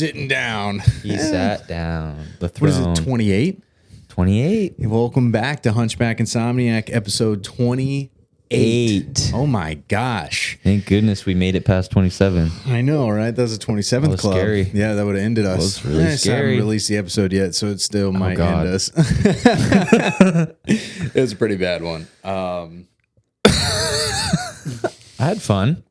sitting down. He sat down. The throne. What is it, 28? 28. Welcome back to Hunchback Insomniac, episode 28. Oh my gosh. Thank goodness we made it past 27. I know, right? That was a 27th That was club. scary. Yeah, that would have ended us. That was really So I haven't scary. released the episode yet, so it still might God. end us. It was a pretty bad one. I had fun.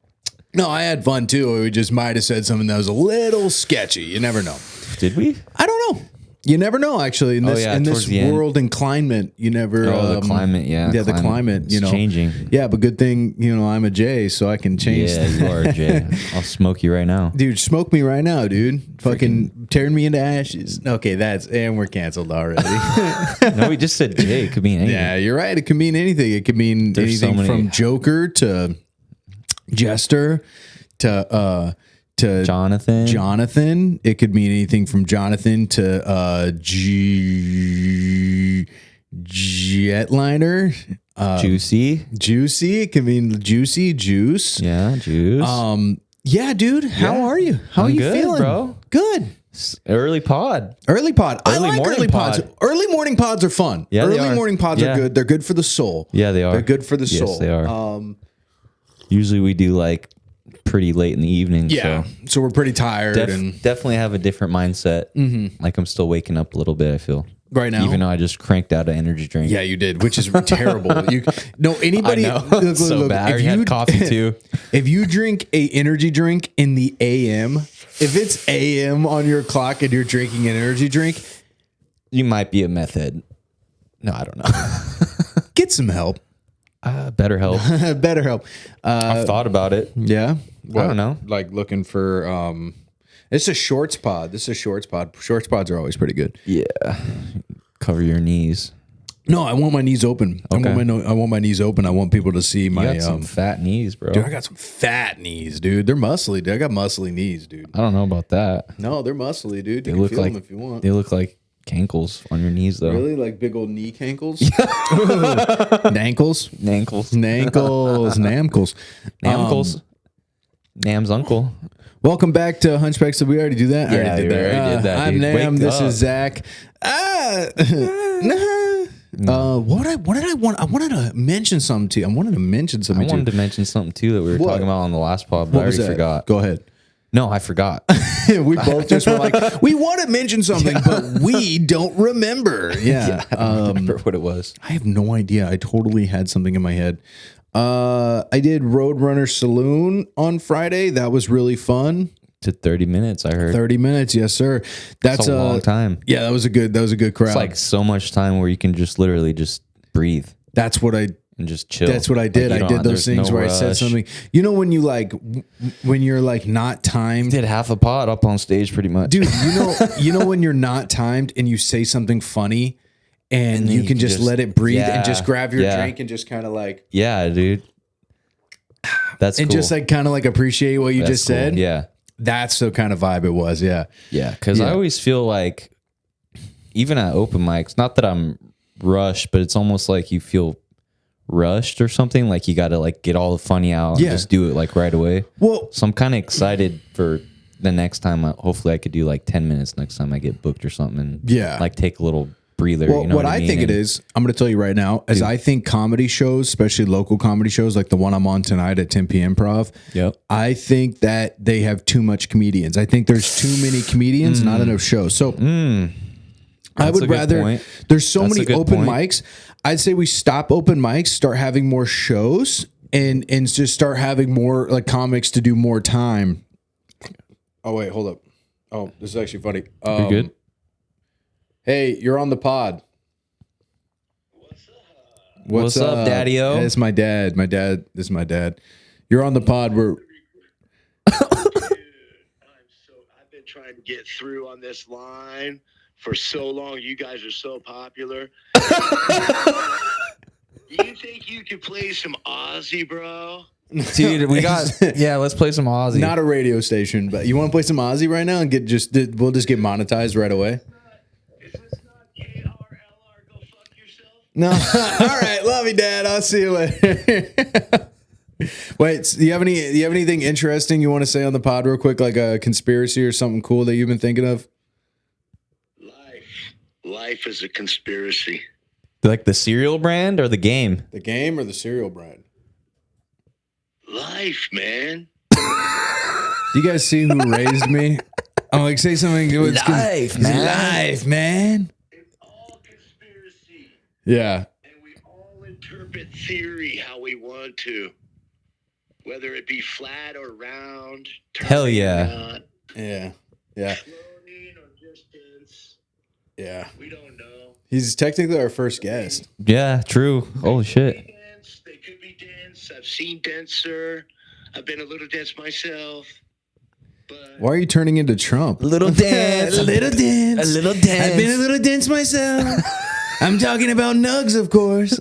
No, I had fun too. We just might have said something that was a little sketchy. You never know. Did we? I don't know. You never know, actually. In this, towards the end. world and climate, you never. The climate, yeah. Yeah, the climate, It's changing. Yeah, but good thing, I'm a J, so I can change. Yeah, you are, Jay. I'll smoke you right now. Dude, smoke me right now, dude. Fucking tearing me into ashes. Okay, and we're canceled already. No, we just said Jay. It could mean anything. Yeah, you're right. It could mean anything. It could mean There's anything so many- from Joker to Jester to Jonathan. It could mean anything from Jonathan to Jetliner. Juicy. It could mean juicy, juice. Yeah, juice. Yeah, dude. How are you? How are you good, feeling, bro? Good. Early pod. Early pod. I like morning early pods. pod. Early morning pods are fun. Yeah, they early are. morning pods Yeah. are good. They're good for the soul. Yeah, they are. They're good for the Yes, soul. they are. Usually we do like pretty late in the evening. Yeah. So we're pretty tired So and definitely have a different mindset. Mm-hmm. Like I'm still waking up a little bit, I feel. right now. Even though I just cranked out an energy drink. Yeah, you did, which is terrible. Anybody I know. It's so bad. I already had coffee too. If you drink a energy drink in the AM, if it's AM on your clock and you're drinking an energy drink, You might be a meth head. No, I don't know. get some help. Better help. Better help. I've thought about it. Yeah. I don't know. Like looking for it's a shorts pod. This is a shorts pod. Shorts pods are always pretty good. Yeah. Cover your knees. No, I want my knees open. Okay. I want my knees open. I want people to see You my got some fat knees, bro. dude, I got some fat knees, dude. They're muscly, dude. I got muscly knees, dude. I don't know about that. No, they're muscly, dude. They You can look feel like them if you want. They look like cankles on your knees, though. Really? Like big old knee cankles? Nankles? Nankles. Nankles. Namkles. Namkles. Nam's uncle. Welcome back to Hunchbacks. Did we already do that? I Yeah, already did we that. already did that, I'm dude. Nahum. Wake This up. is Zack. What did I want? I wanted to mention something to you. I wanted to mention I something wanted to to mention something, too, that we were What? talking about on the last pod, but I What was already that? forgot. Go ahead. No, I forgot. We both just were like, we want to mention something, but we don't remember. Yeah. I don't remember what it was. I have no idea. I totally had something in my head. I did Roadrunner Saloon on Friday. That was really fun. To 30 minutes, I heard. 30 minutes, yes, sir. That's a long time. Yeah, that was a good crowd. It's like so much time where you can just literally just breathe That's what I and just chill. That's what I did. Like, you I don't- did those there's things no where I said rush. something. When you're like not timed. Did half a pod up on stage pretty much. Dude, you know when you're not timed and you say something funny and then you can just let it breathe and just grab your yeah. drink and just kind of like Yeah, dude. That's and cool. just like kind of like appreciate what you That's just cool. said. Yeah. That's the kind of vibe it was. Yeah. Yeah. Because I Yeah. always feel like, even at open mics, not that I'm rushed, but it's almost like you feel rushed or something. Like you got to like get all the funny out Yeah. and just do it like right away. Well, So I'm kind of excited for the next time. Hopefully I could do like 10 minutes next time I get booked or something. And Yeah. like take a little breather. Well, you know what I I mean? think it And- is, I'm going to tell you right now, is I think comedy shows, especially local comedy shows like the one I'm on tonight at 10 p.m. Improv, Yep. I think that they have too much comedians. I think there's too many comedians, not enough shows. So I That's would a good rather, point. there's so That's a many good open point. mics. I'd say we stop open mics, start having more shows, and just start having more like comics to do more time. Oh, wait, hold up. Oh, this is actually funny. You good? Hey, you're on the pod. What's up, Daddy-O? It's my dad. This is my dad. You're on the pod. Dude, I've been trying to get through on this line for so long. You guys are so popular. You think you could play some Aussie, bro? Dude, we got, yeah, let's play some Aussie. Not a radio station, but you want to play some Aussie right now and we'll just get monetized right away. Is this not KRLR? Go fuck yourself. No. All right. Love you, Dad. I'll see you later. Wait, do you have anything interesting you want to say on the pod real quick, like a conspiracy or something cool that you've been thinking of? Life is a conspiracy. Like the cereal brand or the game? The game or the cereal brand? Life, man. Do you guys see who raised me? I'm like, say something. Life, man. Life, man. It's all conspiracy. Yeah. And we all interpret theory how we want to. Whether it be flat or round. Hell yeah. Or not, Yeah. Yeah. floating or distance. Yeah. We don't know. He's technically our first guest. Yeah, true. Holy shit. Dense, they could be dense. I've seen denser. I've been a little dense myself. But Why are you turning into Trump? Little dance. A little dense. A little dance. I've been a little dense myself. I'm talking about nugs, of course.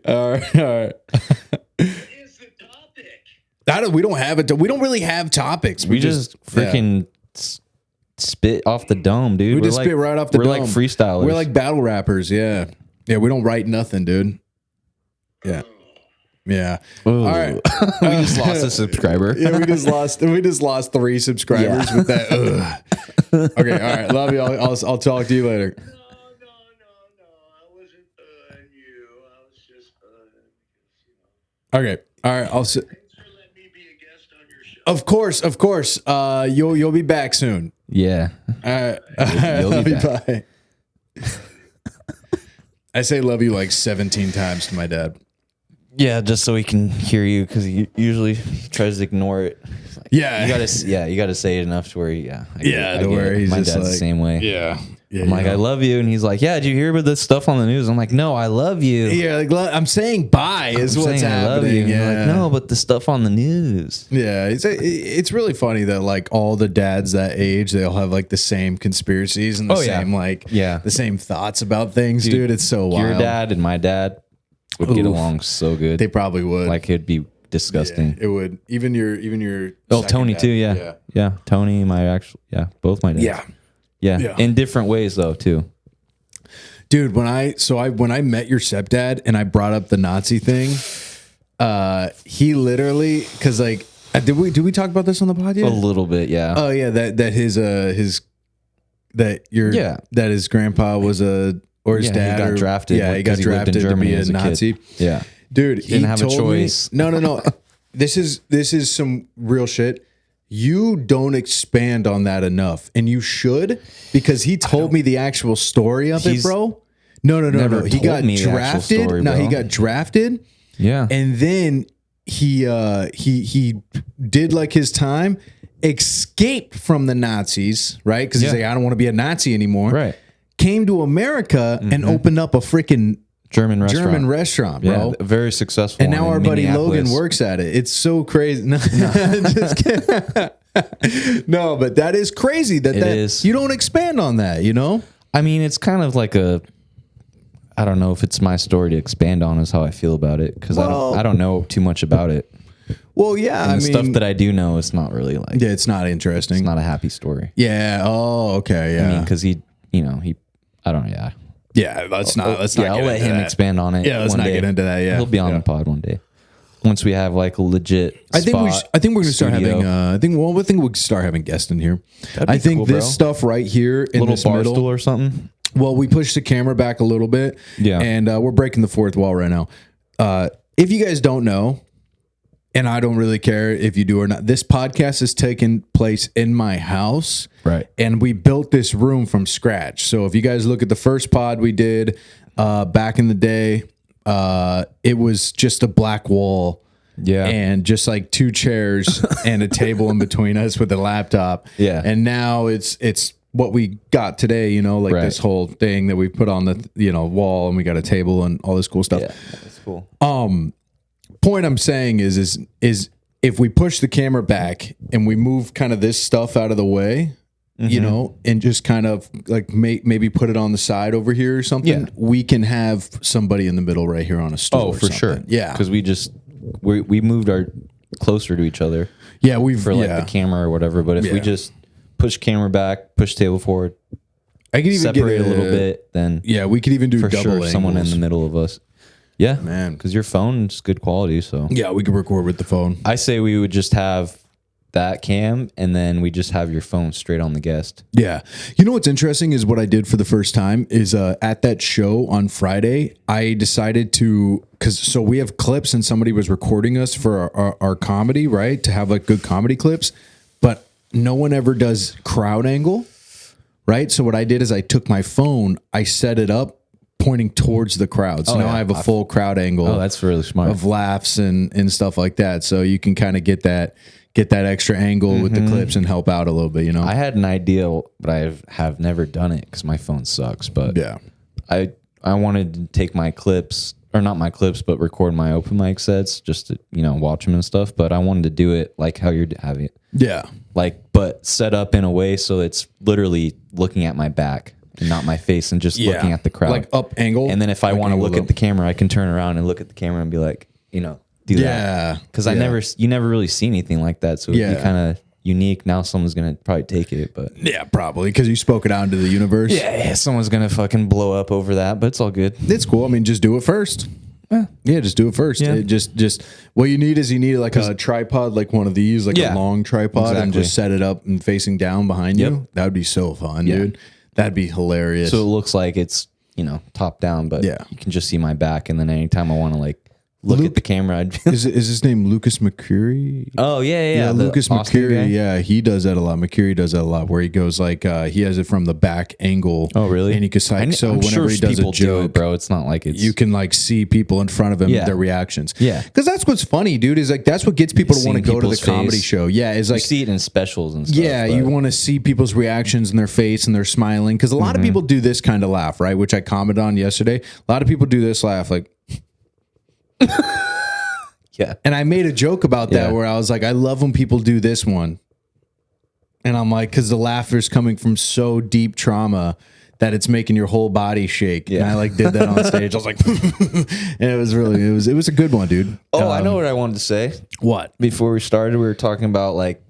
All right. what is the topic? We don't have it. We don't really have topics. We just freaking spit off the dome, dude. We We're just like, spit right off the we're dome. We're like freestylers. We're like battle rappers. Yeah. Yeah. We don't write nothing, dude. Yeah. Yeah. Ooh. All right. We just lost a subscriber. Yeah, we just lost 3 subscribers with that. Ugh. Okay, all right. Love you. I'll talk to you later. No. I wasn't you. I was just Okay. All right. thanks for letting me be a guest on your show. Of course. You'll be back soon. Yeah. All right. You'll Love be you. back. Bye. I say love you like 17 times to my dad. Yeah, just so he can hear you because he usually tries to ignore it. Yeah. You gotta say it enough to where I get to where it. he's My just dad's the like, same way. Yeah. I'm like, I love you, and he's like, yeah, did you hear about this stuff on the news? I'm like, no, I love you. Yeah, like I'm saying bye is I'm what's saying I love happening. you. And Yeah. you're like, no, but the stuff on the news. Yeah, it's really funny that like all the dads that age, they all have like the same conspiracies and the same the same thoughts about things, dude. It's so wild. Your dad and my dad would get along so good. They probably would. Like it'd be disgusting. Yeah, it would. Even your Oh, second Tony dad. too. Yeah. Tony, both my dads. Yeah. In different ways though too. Dude, when I met your stepdad and I brought up the Nazi thing, he literally, because like did we talk about this on the pod yet? A little bit, yeah. Oh yeah, that his grandpa was his dad he got drafted. Yeah, he got because lived drafted in to Germany be a as a Nazi. kid. Yeah, dude, he didn't have a told choice. Me, no. This is some real shit. You don't expand on that enough, and you should, because he told me the actual story of it, bro. No. He got drafted. Story, no, he got drafted. Yeah, and then he did like his time, escaped from the Nazis, right? Because he's like, I don't want to be a Nazi anymore. Right. Came to America and opened up a freaking German restaurant, bro. Yeah, very successful. And now our buddy Logan works at it. It's so crazy. No, just kidding. No, but that is crazy. That is. You don't expand on that, you know? I mean, it's kind of like I don't know if it's my story to expand on is how I feel about it, because I don't know too much about it. Well, yeah, And the stuff that I do know, it's not really like it's not interesting. It's not a happy story. Yeah. Oh, okay. Yeah. I mean, because he I don't know. Yeah. Yeah. Let's not. I'll let him expand on it. Yeah. Let's not get into that. Yeah. He'll be on the pod one day. Once we have like a legit I think we're going to start having. I think we can start having guests in here. I think cool, this bro. stuff right here in little this bar middle stool or something. Well, we pushed the camera back a little bit. Yeah. And we're breaking the fourth wall right now. If you guys don't know, and I don't really care if you do or not, this podcast is taking place in my house. Right. And we built this room from scratch. So if you guys look at the first pod we did back in the day, it was just a black wall. Yeah. And just like 2 chairs and a table in between us with a laptop. Yeah. And now it's what we got today, you know, like this whole thing that we put on the, wall, and we got a table and all this cool stuff. Yeah, that's cool. Point I'm saying is if we push the camera back and we move kind of this stuff out of the way, you know, and just kind of like maybe put it on the side over here or something, we can have somebody in the middle right here on a stool. Oh, for sure. Yeah. Because we moved our closer to each other. Yeah, for like the camera or whatever. But if we just push camera back, push table forward, I could even separate a little bit, then Yeah, we could even do for double sure angles. someone in the middle of us. Yeah, Man. because your phone's good quality. So Yeah, we could record with the phone. I say we would just have that cam, and then we just have your phone straight on the guest. Yeah. You know what's interesting is what I did for the first time is at that show on Friday, I decided to, so we have clips and somebody was recording us for our comedy, right? To have like good comedy clips, but no one ever does crowd angle, right? So what I did is I took my phone, I set it up pointing towards the crowd. So now I have a full crowd angle. Oh, that's really smart. Of laughs and stuff like that. So you can kind of get that extra angle with the clips and help out a little bit, you know? I had an idea, but I have never done it because my phone sucks. But Yeah. I wanted to take my clips, or not my clips, but record my open mic sets just to, watch them and stuff. But I wanted to do it like how you're having it. Yeah. Like, but set up in a way so it's literally looking at my back and not my face, and just looking at the crowd. Like up angle. And then if I want to look at the camera, I can turn around and look at the camera and be like, do that. Yeah. Because you never really see anything like that. So it'd be kind of unique. Now someone's going to probably take it, but Yeah, probably because you spoke it out into the universe. yeah, someone's going to fucking blow up over that, but it's all good. It's cool. I mean, just do it first. Yeah, just do it first. Yeah. It just what you need is like a tripod, like one of these, like a long tripod, and Exactly. just set it up and facing down behind you. That would be so fun, dude. That'd be hilarious. So it looks like it's, top down, but Yeah. you can just see my back. And then anytime I want to look at the camera, I'd is his name Lucas McCurry? oh yeah. Yeah, the Lucas Austin guy? McCurry. Yeah, he does that a lot. McCurry does that a lot, where he goes like he has it from the back angle. Oh really? And he can like, so I'm whenever sure he does a people do joke, it, bro. It's not like it's you can like see people in front of him, Yeah. their reactions. Yeah. Because that's what's funny, dude, is like that's what gets people to want to Seeing go to the people's comedy face. show. Yeah, is you like see it in specials and stuff. yeah, you but- want to see people's reactions in their face and they're smiling. Because a lot of people do this kind of laugh, right? Which I commented on yesterday. A lot of people do this laugh like yeah. and I made a joke about that Yeah. where I was like, I love when people do this one. And I'm like, because the laughter's coming from so deep trauma that it's making your whole body shake. Yeah. And I like did that on stage. I was like, and it was a good one, dude. Oh, I know what I wanted to say. What? Before we started, we were talking about like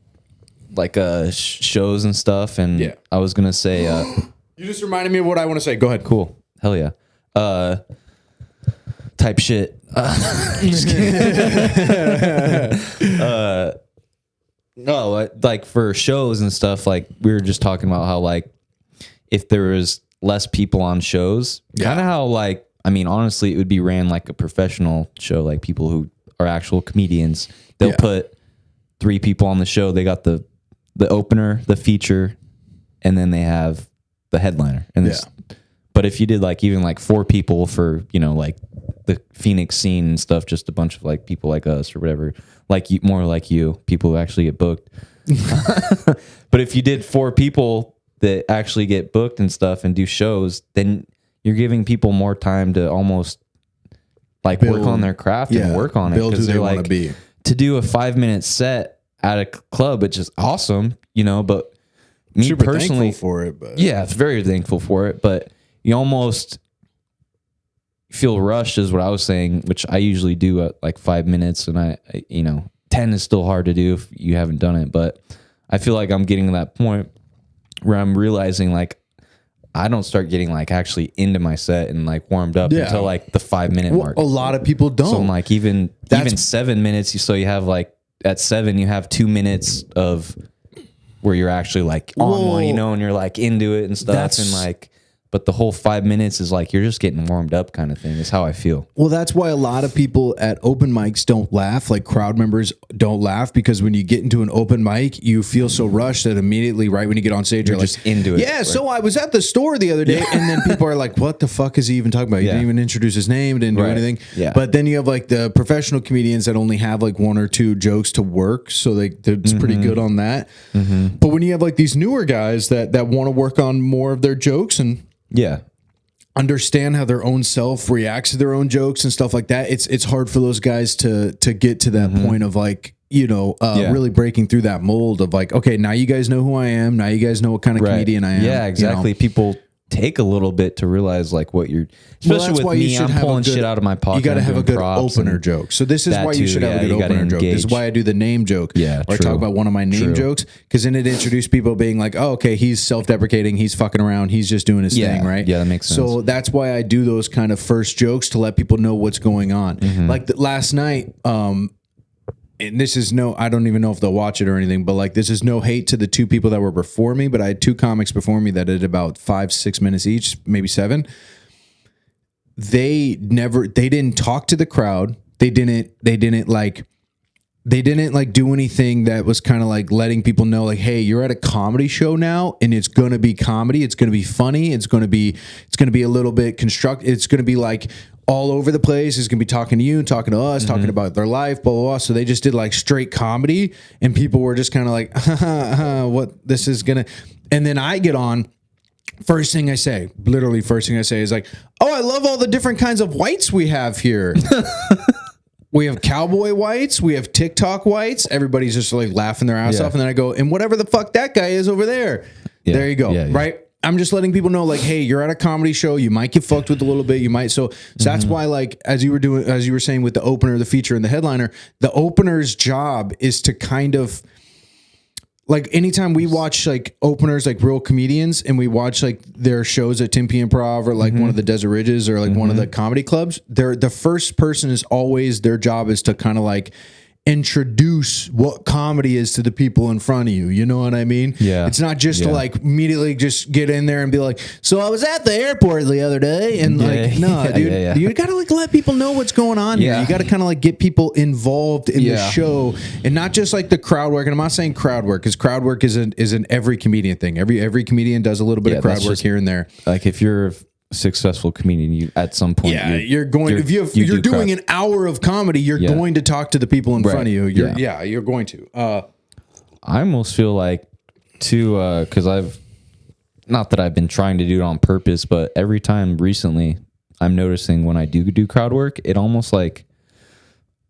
shows and stuff, and Yeah. I was gonna say, You just reminded me of what I want to say. Go ahead. cool, hell yeah, type shit. No, like for shows and stuff, like we were just talking about how like if there was less people on shows, kind of how like, I mean, honestly, it would be ran like a professional show, like people who are actual comedians. They'll put 3 people on the show. They got the opener, the feature, and then they have the headliner. And but if you did like even like 4 people for, like the Phoenix scene and stuff, just a bunch of like people like us or whatever, like you, more like you, people who actually get booked. But if you did 4 people that actually get booked and stuff and do shows, then you're giving people more time to almost like work on their craft and work on it. Build who Because they they're want like, to be. to do a 5-minute set at a club, which is awesome, but me Super personally, thankful for it, but yeah, it's very thankful for it, but you almost feel rushed is what I was saying, which I usually do at like 5 minutes, and I 10 is still hard to do if you haven't done it, but I feel like I'm getting to that point where I'm realizing like I don't start getting like actually into my set and like warmed up until like the 5-minute mark. a lot of people don't. So I'm like even 7 minutes, so you have like at 7 you have 2 minutes of where you're actually like on one, and you're like into it and stuff, and like, but the whole 5 minutes is like you're just getting warmed up kind of thing is how I feel. Well, that's why a lot of people at open mics don't laugh, like crowd members don't laugh, because when you get into an open mic, you feel so rushed that immediately, right when you get on stage, you're just like, into it. Yeah, Right. so I was at the store the other day, and then people are like, what the fuck is he even talking about? He didn't even introduce his name, didn't do Right. anything. Yeah. But then you have like the professional comedians that only have like 1 or 2 jokes to work, so it's pretty good on that. But when you have like these newer guys that want to work on more of their jokes and Yeah. understand how their own self reacts to their own jokes and stuff like that, it's hard for those guys to get to that point of like, really breaking through that mold of like, okay, now you guys know who I am. Now you guys know what kind of comedian I am. Yeah, exactly. People take a little bit to realize like what you're, especially that's with why you me, should I'm have a pulling good- shit out of my pocket. You got to I'm have a doing good props opener and joke. So this is that why you too, should have yeah, a good you gotta opener joke. This is engage. why I do the name joke. Yeah, or true. talk about one of my name True. jokes, because then it introduced people being like, oh, okay, he's self-deprecating, he's fucking around, he's just doing his Yeah. thing, right? Yeah, that makes So sense. that's why I do those kind of first jokes to let people know what's going on. Like last night, and this is I don't even know if they'll watch it or anything, but like this is no hate to the two people that were before me, but I had two comics before me that did about 5-6 minutes each, maybe 7. They didn't talk to the crowd. They didn't like do anything that was kind of like letting people know like, hey, you're at a comedy show now and it's going to be comedy. It's going to be funny. It's going to be a little bit constructive. It's going to be like all over the place. It's going to be talking to you, talking to us, talking about their life, blah, blah, blah. So they just did like straight comedy and people were just kind of like, what this is going to, and then I get on. First thing I say is like, oh, I love all the different kinds of whites we have here. We have cowboy whites. We have TikTok whites. Everybody's just like laughing their ass off. And then I go, and whatever the fuck that guy is over there. Yeah. There you go. Yeah, yeah. Right. I'm just letting people know like, hey, you're at a comedy show. You might get fucked with a little bit. You might. So that's why, like, as you were saying with the opener, the feature, and the headliner, the opener's job is to kind of, like, anytime we watch like openers, like real comedians, and we watch like their shows at Tempe Improv or like one of the Desert Ridges or like one of the comedy clubs, the first person is always, their job is to kind of like introduce what comedy is to the people in front of you. You know what I mean? Yeah. It's not just to like immediately just get in there and be like, so I was at the airport the other day and like, no, dude, you got to like let people know what's going on here. You got to kind of like get people involved in the show and not just like the crowd work. And I'm not saying crowd work, because crowd work is an every comedian thing. Every comedian does a little bit of crowd work here and there. Like if you're a successful comedian, you at some point, you're doing an hour of comedy, you're going to talk to the people in front of you. You're going to. I almost feel like too, because not that I've been trying to do it on purpose, but every time recently, I'm noticing when I do crowd work, it almost like,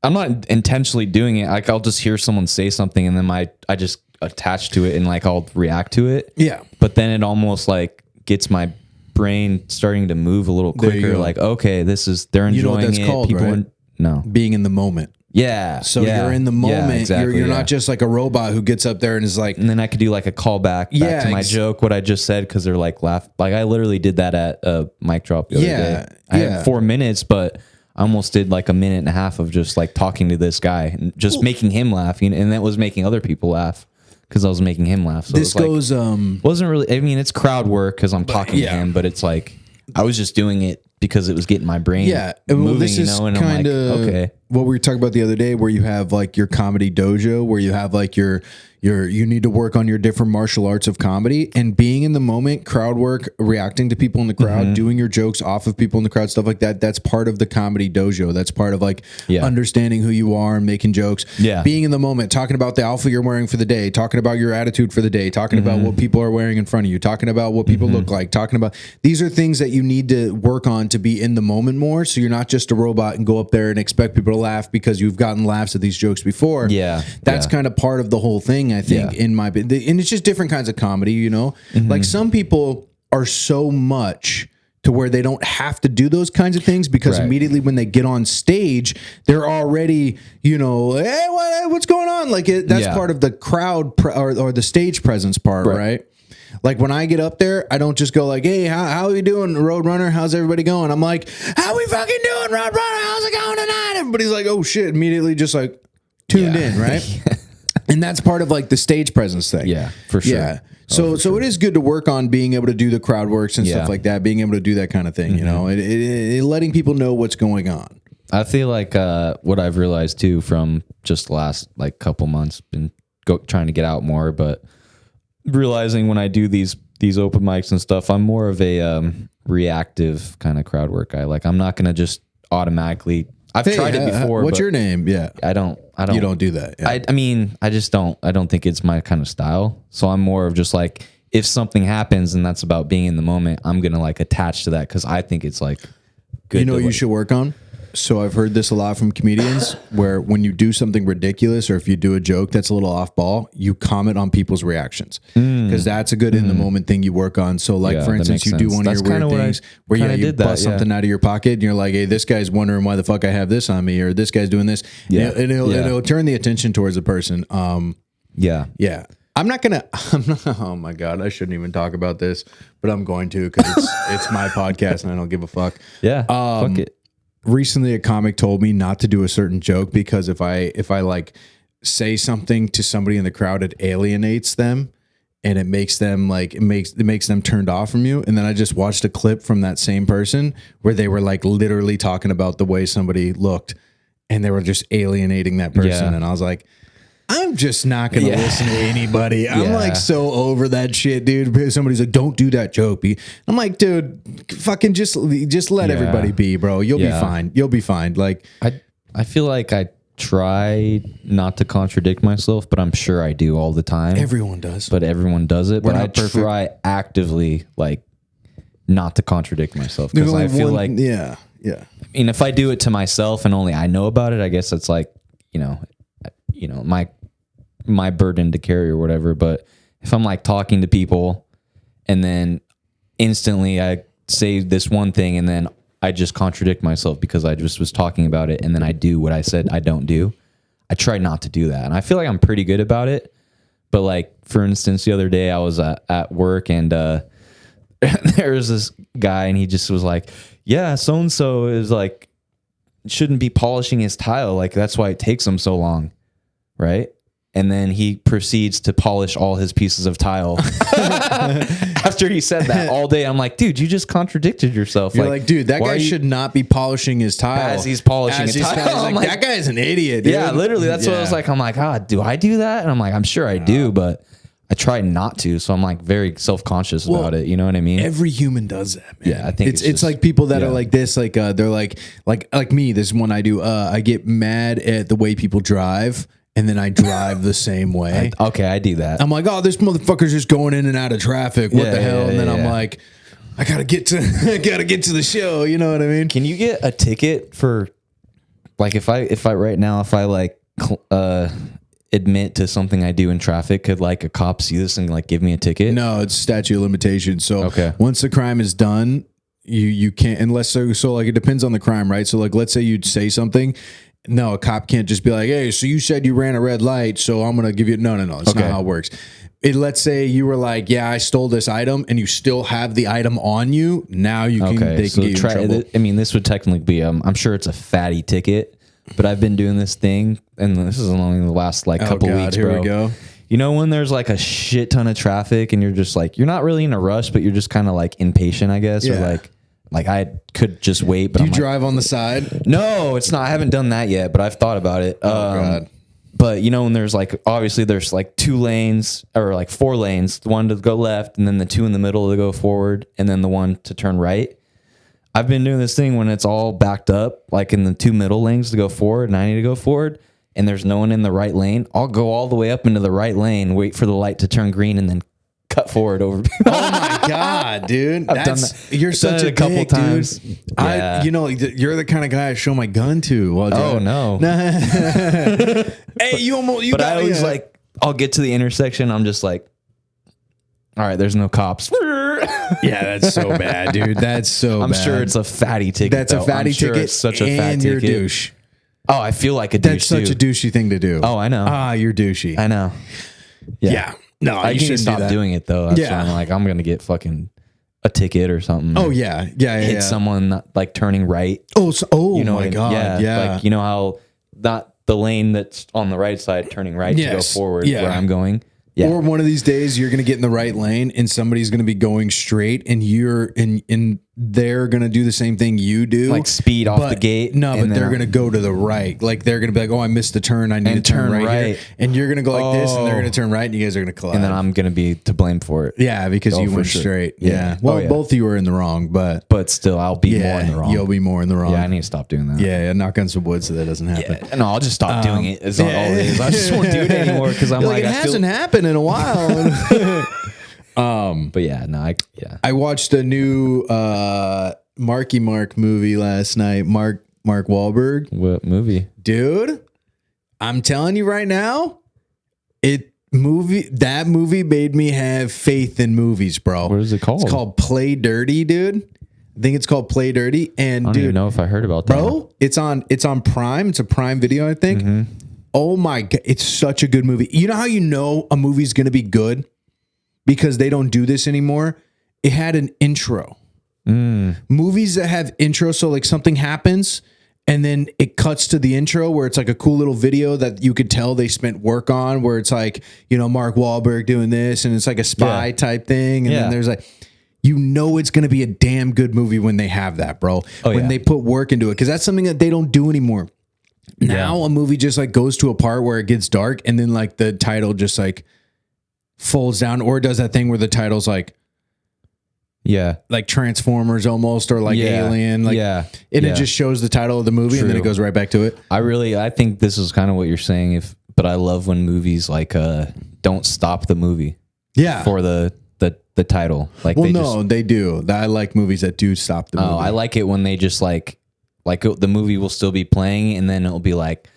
I'm not intentionally doing it. Like I'll just hear someone say something and then I just attach to it and like I'll react to it. Yeah. But then it almost like gets my brain starting to move a little quicker. Like, okay, they're enjoying know what that's it. called, People right? No. Being in the moment. Yeah. So you're in the moment. Exactly, You're not just like a robot who gets up there and is like, and then I could do like a callback back to my joke, what I just said, because they're like laugh. Like I literally did that at a mic drop the other day. I had 4 minutes, but I almost did like a minute and a half of just like talking to this guy and just making him laugh, and that was making other people laugh because I was making him laugh. So this goes wasn't really. I mean, it's crowd work because I'm talking to him, but it's like I was just doing it because it was getting my brain moving. This is and kind I'm of like, okay. What we were talking about the other day, where you have like your comedy dojo, where you have like you need to work on your different martial arts of comedy and being in the moment, crowd work, reacting to people in the crowd, doing your jokes off of people in the crowd, stuff like that. That's part of the comedy dojo. That's part of like understanding who you are and making jokes. Yeah. Being in the moment, talking about the outfit you're wearing for the day, talking about your attitude for the day, talking about what people are wearing in front of you, talking about what people look like, talking about, these are things that you need to work on to be in the moment more. So you're not just a robot and go up there and expect people to laugh because you've gotten laughs at these jokes before. Yeah. That's kind of part of the whole thing, I think, in my, and it's just different kinds of comedy, you know, like some people are so much to where they don't have to do those kinds of things because immediately when they get on stage, they're already, you know, hey, what's going on? Like that's part of the crowd or the stage presence part, right? Like when I get up there, I don't just go like, hey, how are you doing, Roadrunner? How's everybody going? I'm like, how we fucking doing, Roadrunner? How's it going tonight? Everybody's like, oh shit, immediately just like tuned in, right? And that's part of like the stage presence thing. Yeah, for sure. Yeah. So it is good to work on being able to do the crowd works and stuff like that, being able to do that kind of thing, you know, it letting people know what's going on. I feel like what I've realized too from just the last like couple months, been trying to get out more, but realizing when I do these open mics and stuff, I'm more of a reactive kind of crowd work guy. Like I'm not going to just automatically. I've tried it before. What's your name? Yeah. I don't. You don't do that. Yeah. I mean, I just don't. I don't think it's my kind of style. So I'm more of just like, if something happens and that's about being in the moment, I'm going to like attach to that because I think it's like good. You know what you should work on? So I've heard this a lot from comedians where when you do something ridiculous or if you do a joke that's a little off ball, you comment on people's reactions because that's a good in the moment thing you work on. So like, Yeah, for that instance, makes you do sense. one That's of your kinda weird what I things where kinda you did that, bust something out of your pocket and you're like, hey, this guy's wondering why the fuck I have this on me or this guy's doing this. Yeah. And it'll turn the attention towards the person. Yeah. Yeah. I'm not, oh my God, I shouldn't even talk about this, but I'm going to because it's my podcast and I don't give a fuck. Yeah. Fuck it. Recently a comic told me not to do a certain joke because if I like say something to somebody in the crowd, it alienates them and it makes them like, it makes them turned off from you. And then I just watched a clip from that same person where they were like literally talking about the way somebody looked and they were just alienating that person. Yeah. And I was like, I'm just not going to listen to anybody. I'm like so over that shit, dude. Somebody's like, don't do that joke. I'm like, dude, fucking just let everybody be, bro. You'll be fine. You'll be fine. Like, I feel like I try not to contradict myself, but I'm sure I do all the time. everyone does. But everyone does it. We're But I not perfect. try actively like not to contradict myself because I feel like, yeah. I mean, if I do it to myself and only I know about it, I guess it's like, you know, my burden to carry or whatever. But if I'm like talking to people and then instantly I say this one thing and then I just contradict myself because I just was talking about it and then I do what I said I don't do, I try not to do that. And I feel like I'm pretty good about it. But like, for instance, the other day I was at work and there was this guy and he just was like, yeah, so-and-so is like, shouldn't be polishing his tile. Like, that's why it takes him so long. Right. And then he proceeds to polish all his pieces of tile. After he said that all day, I'm like, dude, you just contradicted yourself. You're like, dude, that guy should not be polishing his tile. As he's polishing his tile. Like, that guy's an idiot, dude. Yeah, literally. That's what I was like. I'm like, do I do that? And I'm like, I'm sure I do, but I try not to. So I'm like very self-conscious about it. You know what I mean? Every human does that, man. Yeah, I think it's like people that are like this, like they're like me. This is one I do. I get mad at the way people drive. And then I drive the same way. Okay, I do that. I'm like, oh, this motherfucker's just going in and out of traffic. What the hell? And then I'm like, I gotta get to the show. You know what I mean? Can you get a ticket for like if I right now if I like admit to something I do in traffic, could like a cop see this and like give me a ticket? No, it's statute of limitations. So Okay. once the crime is done, you can't unless so like it depends on the crime, right? So like let's say you'd say something. No, a cop can't just be like, hey, so you said you ran a red light, so I'm going to give you... No. It's not how it works. Let's say you were like, yeah, I stole this item, and you still have the item on you. Now you can... They can get you in trouble. I mean, this would technically be... I'm sure it's a fatty ticket, but I've been doing this thing, and this is only the last like couple weeks, bro. Here we go. You know when there's like a shit ton of traffic, and you're just like... You're not really in a rush, but you're just kind of like impatient, I guess, or like I could just wait, but Do you drive on the side? No, it's not. I haven't done that yet, but I've thought about it. God. But you know, when there's like, obviously there's like 2 lanes or like 4 lanes, the one to go left and then the 2 in the middle to go forward and then the one to turn right. I've been doing this thing when it's all backed up, like in the 2 middle lanes to go forward and I need to go forward and there's no one in the right lane. I'll go all the way up into the right lane, wait for the light to turn green and then cut forward over. Oh my God, dude. I've done that. You're such a couple dick, times. Dude. Yeah. You're the kind of guy I show my gun to. While Oh no. Hey, you almost. But I always like, I'll get to the intersection. I'm just like, all right, there's no cops. Yeah, that's so bad, dude. That's so I'm bad. sure it's a fatty ticket. That's a fatty ticket. It's such a fat and ticket. you're a douche. Oh, I feel like a douche. That's such a douchey thing to do. Oh, I know. Ah, you're douchey. I know. Yeah. No, I you need to shouldn't stop do that. doing it though. That's why I'm like, I'm gonna get fucking a ticket or something. Oh yeah. Hit someone like turning right. Oh, You know my what I mean? God. Yeah. Like, you know how not the lane that's on the right side turning right to go forward where I'm going. Yeah. Or one of these days you're going to get in the right lane and somebody's going to be going straight and they're going to do the same thing you do. Like speed off the gate. No, but they're going to go to the right. Like they're going to be like, oh, I missed the turn. I need to turn right here. And you're going to go like this and they're going to turn right and you guys are going to collide. And then I'm going to be to blame for it. Yeah, because you went straight. Yeah. Well, both of you were in the wrong, but still I'll be more in the wrong. You'll be more in the wrong. Yeah, I need to stop doing that. Yeah, knock on some wood so that doesn't happen. Yeah. No, I'll just stop doing it. Is all it is. I just won't do it anymore because I'm like, it hasn't happened in a while. But yeah, no, I watched a new Marky Mark movie last night. Mark Mark Wahlberg. What movie? Dude, I'm telling you right now, that movie made me have faith in movies, bro. What is it called? It's called Play Dirty, dude. I think it's called Play Dirty. And I don't even know if I heard about that. bro, it's on Prime. It's a Prime Video, I think. Oh my god, it's such a good movie. You know how you know a movie's gonna be good? Because they don't do this anymore. It had an intro. Movies that have intro, so like something happens and then it cuts to the intro where it's like a cool little video that you could tell they spent work on, where it's like, you know, Mark Wahlberg doing this and it's like a spy type thing. And then there's like, you know, it's going to be a damn good movie when they have that, bro. When they put work into it. Because that's something that they don't do anymore. Now a movie just like goes to a part where it gets dark and then like the title just like folds down, or it does that thing where the title's like Transformers almost, or like Alien, like and it just shows the title of the movie and then it goes right back to it. I think this is kind of what you're saying. But I love when movies like don't stop the movie for the title. Like, they do. I like movies that do stop the movie. I like it when they just like the movie will still be playing and then it'll be like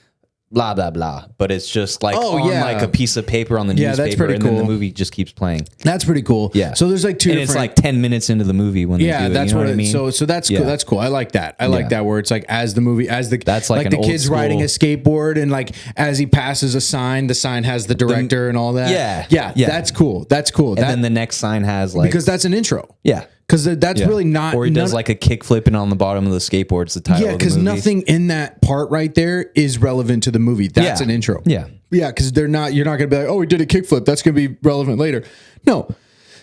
blah blah blah, but it's just like like a piece of paper on the newspaper, and then the movie just keeps playing. That's pretty cool. Yeah. So there's like two. And different... it's like 10 minutes into the movie when they do it. That's you know what I mean. So that's cool. That's cool. I like that. I like that where it's like that's like the kid's riding a skateboard and like as he passes a sign, the sign has the director and all that. Yeah. That's cool. That's cool. And then the next sign has like, because that's an intro. Yeah. Because that's really not. Or he does like a kick flip and on the bottom of the skateboard, it's the title of the movie. Yeah, because nothing in that part right there is relevant to the movie. That's an intro. Yeah. Yeah, because you're not going to be like, oh, he did a kickflip. That's going to be relevant later. No.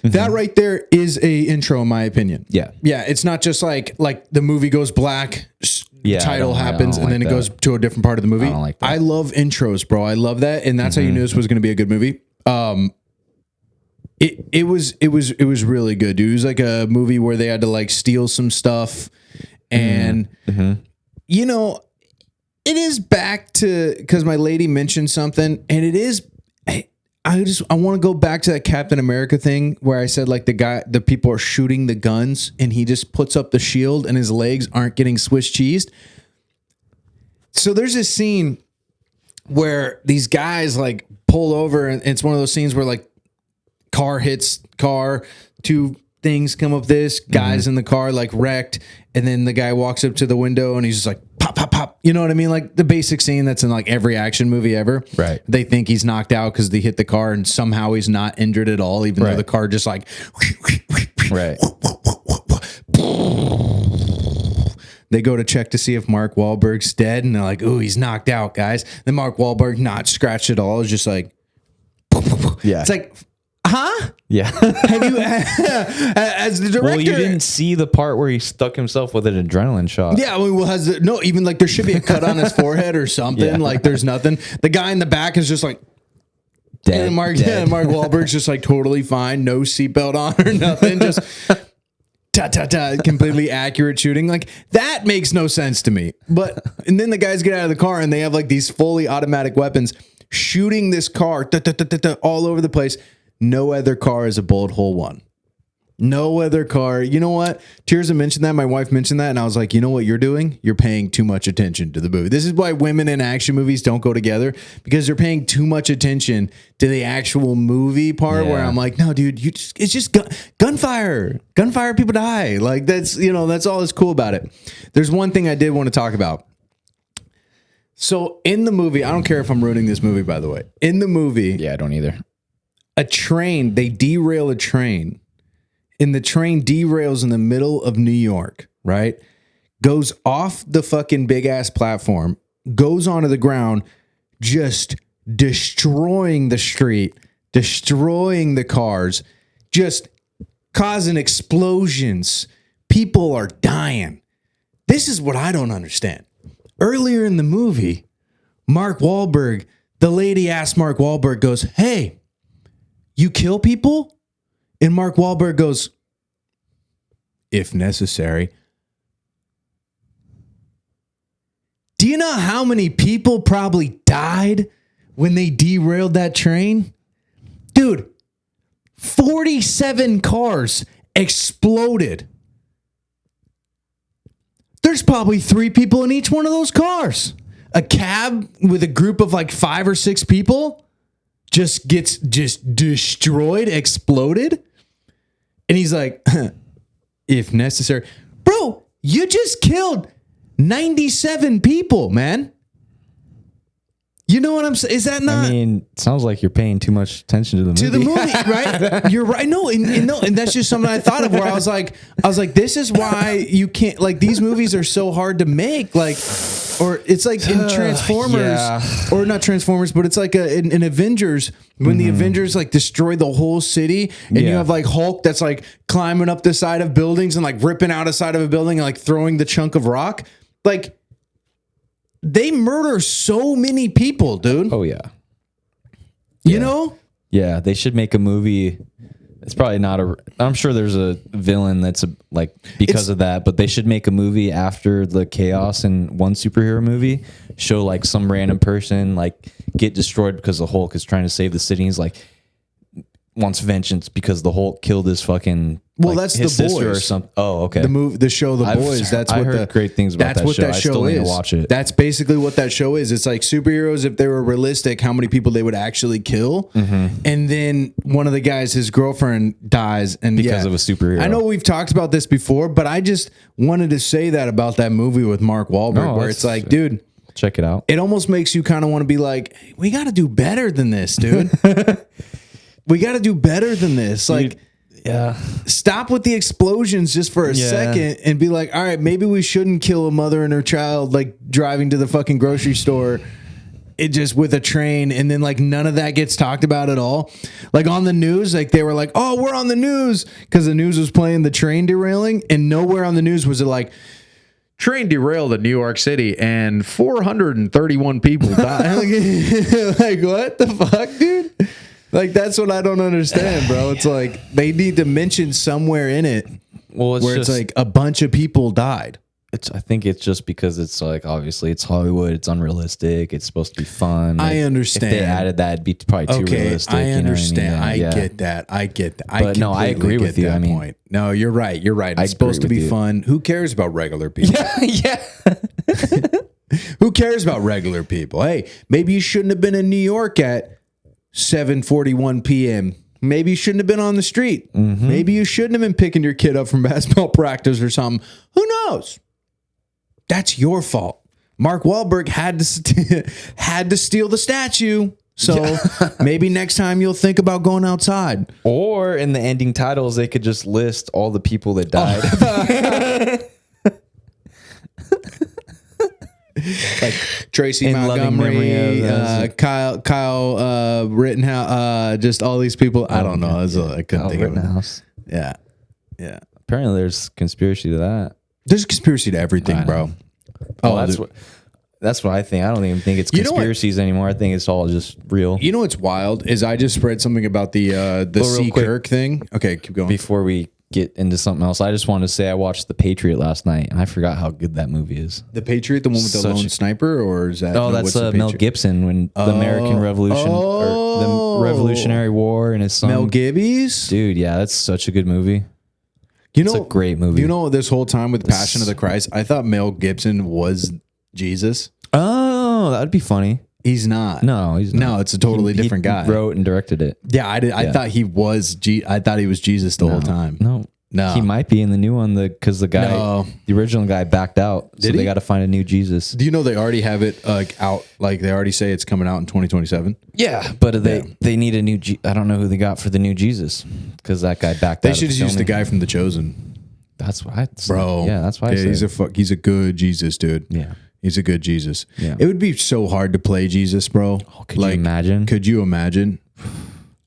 That right there is a intro, in my opinion. Yeah. Yeah, it's not just like the movie goes black, title happens, and then it goes to a different part of the movie. I don't like that. I love intros, bro. I love that. And that's how you knew this was going to be a good movie. It was really good, dude. It was like a movie where they had to like steal some stuff, and you know, it is back to, because my lady mentioned something, and it is. I want to go back to that Captain America thing where I said like the people are shooting the guns, and he just puts up the shield, and his legs aren't getting Swiss cheesed. So there's this scene where these guys like pull over, and it's one of those scenes where like car hits car, two things come up, this guy's in the car like wrecked, and then the guy walks up to the window and he's just like pop pop pop, you know what I mean, like the basic scene that's in like every action movie ever. Right. They think he's knocked out because they hit the car and somehow he's not injured at all, even though the car just like they go to check to see if Mark Wahlberg's dead, and they're like, ooh, he's knocked out, guys. Then Mark Wahlberg not scratched at all. It's just like it's like, huh? Yeah. Have you, as the director? Well, you didn't see the part where he stuck himself with an adrenaline shot. Yeah. Well, even like there should be a cut on his forehead or something. Yeah. Like there's nothing. The guy in the back is just like dead. And Mark Wahlberg's just like totally fine, no seatbelt on or nothing. Just completely accurate shooting. Like that makes no sense to me. But and then the guys get out of the car and they have like these fully automatic weapons shooting this car all over the place. No other car is a bullet hole one. No other car. You know what? Tirza mentioned that. My wife mentioned that. And I was like, you know what you're doing? You're paying too much attention to the movie. This is why women in action movies don't go together, because they're paying too much attention to the actual movie part where I'm like, no, dude, it's just gunfire. Gunfire, people die. Like that's all that's cool about it. There's one thing I did want to talk about. So in the movie, I don't care if I'm ruining this movie, by the way. In the movie. Yeah, I don't either. They derail a train, and the train derails in the middle of New York, right? Goes off the fucking big ass platform, goes onto the ground, just destroying the street, destroying the cars, just causing explosions. People are dying. This is what I don't understand. Earlier in the movie, Mark Wahlberg, the lady asked Mark Wahlberg, goes, hey, you kill people? And Mark Wahlberg goes, if necessary. Do you know how many people probably died when they derailed that train? Dude, 47 cars exploded. There's probably 3 people in each one of those cars. A cab with a group of like 5 or 6 people just gets destroyed, exploded. And he's like, if necessary. Bro, you just killed 97 people, man. You know what I'm saying? Is that not? I mean, it sounds like you're paying too much attention to the movie. To the movie, right? You're right. No, and that's just something I thought of where I was like, this is why you can't, like, these movies are so hard to make. Like, or it's like in Transformers, or not Transformers, but it's like in Avengers, when the Avengers like destroy the whole city, and you have like Hulk that's like climbing up the side of buildings and like ripping out a side of a building and like throwing the chunk of rock. Like, they murder so many people, dude. Oh, yeah. You know? Yeah, they should make a movie. It's probably not I'm sure there's a villain that's because of that, but they should make a movie after the chaos in one superhero movie. Show like some random person like get destroyed because the Hulk is trying to save the city. He's like wants vengeance because the Hulk killed his fucking that's his The sister Boys or something. Oh, okay. The show The Boys. That's what I heard great things about that's that what show. that I show still need is. to watch it. That's basically what that show is. It's like superheroes, if they were realistic, how many people they would actually kill. And then one of the guys, his girlfriend dies, and because of a superhero. I know we've talked about this before, but I just wanted to say that about that movie with Mark Wahlberg, where it's like, dude, check it out. It almost makes you kind of want to be like, hey, we got to do better than this, dude. We got to do better than this. Like, stop with the explosions just for a second and be like, all right, maybe we shouldn't kill a mother and her child, like driving to the fucking grocery store. It just with a train, and then like none of that gets talked about at all. Like on the news, like they were like, oh, we're on the news, because the news was playing the train derailing, and nowhere on the news was it like, train derailed in New York City and 431 people died. Like, what the fuck, dude? Like, that's what I don't understand, bro. It's like they need to mention somewhere in it where it's like a bunch of people died. I think it's just because it's like, obviously it's Hollywood, it's unrealistic, it's supposed to be fun. I understand. If they added that, it'd be probably too realistic. I understand. You know what I mean? I get that. But no, I agree with you. I mean, point. No, you're right. It's supposed to be fun. Who cares about regular people? Yeah. Who cares about regular people? Hey, maybe you shouldn't have been in New York at 7:41 p.m. Maybe you shouldn't have been on the street. Maybe you shouldn't have been picking your kid up from basketball practice or something. Who knows? That's your fault. Mark Wahlberg had to steal the statue. So maybe next time you'll think about going outside. Or in the ending titles, they could just list all the people that died. Like Tracy Montgomery, Kyle Rittenhouse, just all these people. I don't know. I couldn't think of it. Yeah. Apparently, there's conspiracy to that. There's a conspiracy to everything, bro. That's what I think. I don't even think it's conspiracies anymore. I think it's all just real. You know what's wild is I just read something about the C. Kirk thing. Okay, keep going. Before we get into something else, I just wanted to say I watched The Patriot last night, and I forgot how good that movie is. The Patriot, the one with the lone sniper, or is that? Oh, that's Mel Gibson when the American Revolution or the Revolutionary War and his son. Mel Gibbies, dude. Yeah, that's such a good movie. It's a great movie. You know, this whole time with Passion of the Christ, I thought Mel Gibson was Jesus. Oh, that would be funny. He's not. No, he's not. No, it's a totally different guy. He wrote and directed it. Yeah, I did. I thought he was. I thought he was Jesus the whole time. No, he might be in the new one because the original guy backed out, so they got to find a new Jesus. Do you know they already have it out? Like they already say it's coming out in 2027. Yeah, but they need a new. I don't know who they got for the new Jesus because that guy backed out. They should just use the guy from The Chosen. That's why, bro. Yeah, that's why. He's a good Jesus, dude. Yeah. He's a good Jesus. Yeah. It would be so hard to play Jesus, bro. Oh, could you imagine? Could you imagine?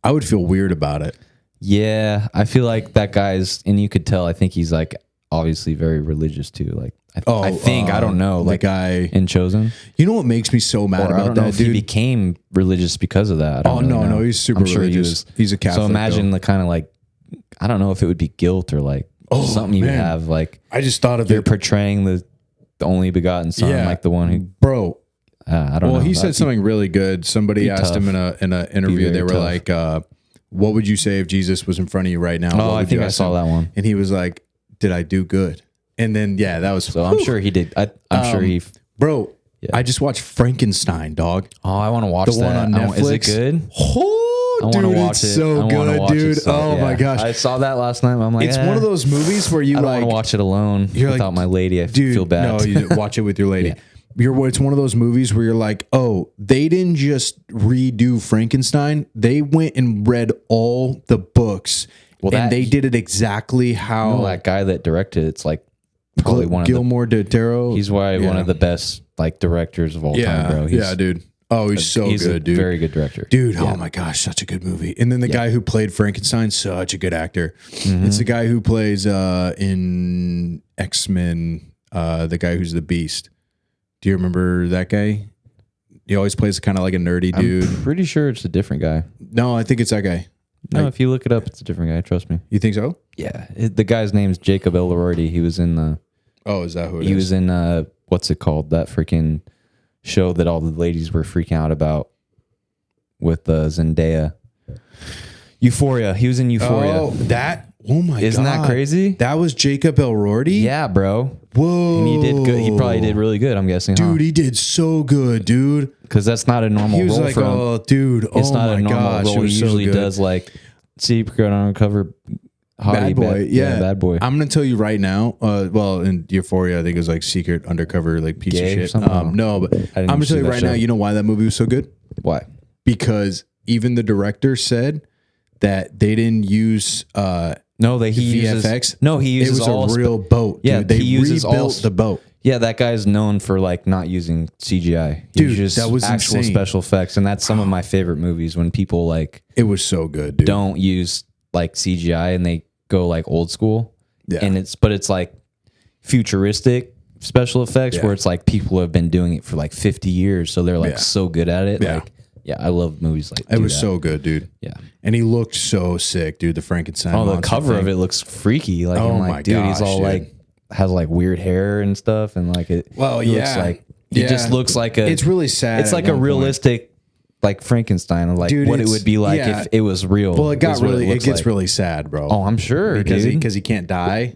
I would feel weird about it. Yeah, I feel like that guy's, and you could tell. I think he's like obviously very religious too. Like, I think I don't know, like guy in Chosen. You know what makes me so mad about that, dude? He became religious because of that. No, he's super religious. He's a Catholic. So imagine the kind of like, I don't know if it would be guilt or like something you would have. Like, I just thought of you're portraying the only begotten son, like the one who, bro. I don't know. Well, he said something really good. Somebody asked him in an interview. They were like, "What would you say if Jesus was in front of you right now?" Oh, I think I saw that one. And he was like, "Did I do good?" And then that was So I'm sure he did. I'm sure he. Bro, I just watched Frankenstein, dog. Oh, I want to watch The one that. on Netflix. Is it good? Oh, I want to dude, watch it's it. so good, dude. Oh my gosh. I saw that last night. I'm like, It's one of those movies where you I don't like want to watch it alone you're without like, my lady. I dude, feel bad. No, you watch it with your lady. Yeah. It's one of those movies where you're like, oh, they didn't just redo Frankenstein. They went and read all the books. Well, and they did it exactly how that guy that directed it's like probably one of Gilmore del Toro. He's one of the best like directors of all time, bro. Dude. Oh, he's so he's good, a dude. Very good director. Dude, oh my gosh, such a good movie. And then the guy who played Frankenstein, such a good actor. It's the guy who plays in X-Men, the guy who's the Beast. Do you remember that guy? He always plays kind of like a nerdy dude. I'm pretty sure it's a different guy. No, I think it's that guy. No, if you look it up, it's a different guy. Trust me. You think so? Yeah, the guy's name's Jacob Elordi. He was in the. Oh, is that who it is? He was in what's it called? That freaking show that all the ladies were freaking out about with Zendaya. Euphoria. He was in Euphoria. Oh, that. Oh my god. Isn't that crazy? That was Jacob Elordi? Yeah, bro. Whoa. And he did good. He probably did really good, I'm guessing. Dude, he did so good, dude. Because that's not a normal He was role like, for him. oh, dude. It's oh not my a normal gosh. role. It was He so usually good. does like secret undercover hottie, Bad boy. Yeah. bad boy. I'm going to tell you right now. Well, in Euphoria, I think it was like secret undercover, like piece Gay of or shit. something? No, but I'm going to see tell you that right show. now, you know why that movie was so good? Why? Because even the director said that they didn't use No, he uses VFX. No, he uses it was all a real boat. Yeah, dude. They he uses all rebuilt the boat. Yeah, that guy's known for like not using CGI. He Dude, uses that was actual insane. special effects, and that's some of my favorite movies when people like It was so good, dude. don't use like CGI and they go like old school. Yeah. And it's like futuristic special effects Yeah. where it's like people have been doing it for like 50 years, so they're like Yeah. so good at it. Yeah. Like, yeah, I love movies like It was that. so good, dude. Yeah. And he looked so sick, dude. The Frankenstein. Oh, the monster cover thing. of it looks freaky. Like, Oh I'm my like, dude, he's gosh, all dude. like has like weird hair and stuff, and like it. Well, it looks yeah. like it just Yeah. looks like a. It's really sad. It's at like a one point. realistic, like Frankenstein, of like Dude, what it it's- would be like yeah. if it was real. Well, it got is what really. It looks gets like. really sad, bro. Oh, I'm sure because dude. he can't die,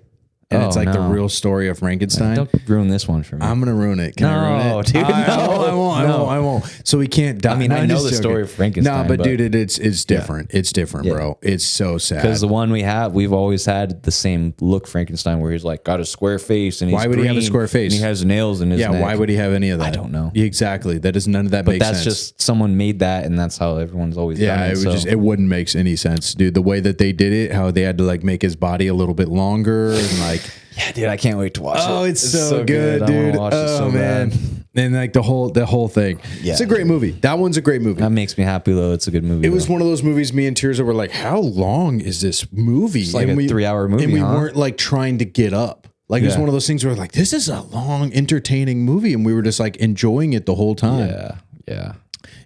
and Oh, it's like the no. real story of Frankenstein. Don't ruin this one for me. I'm gonna ruin it. Can I ruin No, it? dude, I no. won't. No. I won't. So he can't die. I mean, No, I I'm know just the joking. story of Frankenstein, No, but but- dude, it's different. It's different, Yeah. bro. It's so sad. Because the one we've always had the same look Frankenstein, where he's like got a square face and he's Why would he have a green, square face? and he has nails in his Yeah, neck. why would he have any of that? I don't know. Exactly. That does none of that But make that's sense. just someone made that, and that's how everyone's always done Yeah, it. it would so. just it wouldn't make any sense, dude. The way that they did it, how they had to like make his body a little bit longer and like Yeah, dude, I can't wait to watch it. oh, it's so good, I wanna dude. watch it Oh so man. bad. And like the whole thing. Yeah. It's a great movie. That one's a great movie. That makes me happy though. It's a good movie. It was one of those movies me and Tirza were like, how long is this movie? It's like a 3-hour movie, And we huh? weren't like trying to get up. Like it was Yeah. one of those things where like, this is a long, entertaining movie. And we were just like enjoying it the whole time. Yeah.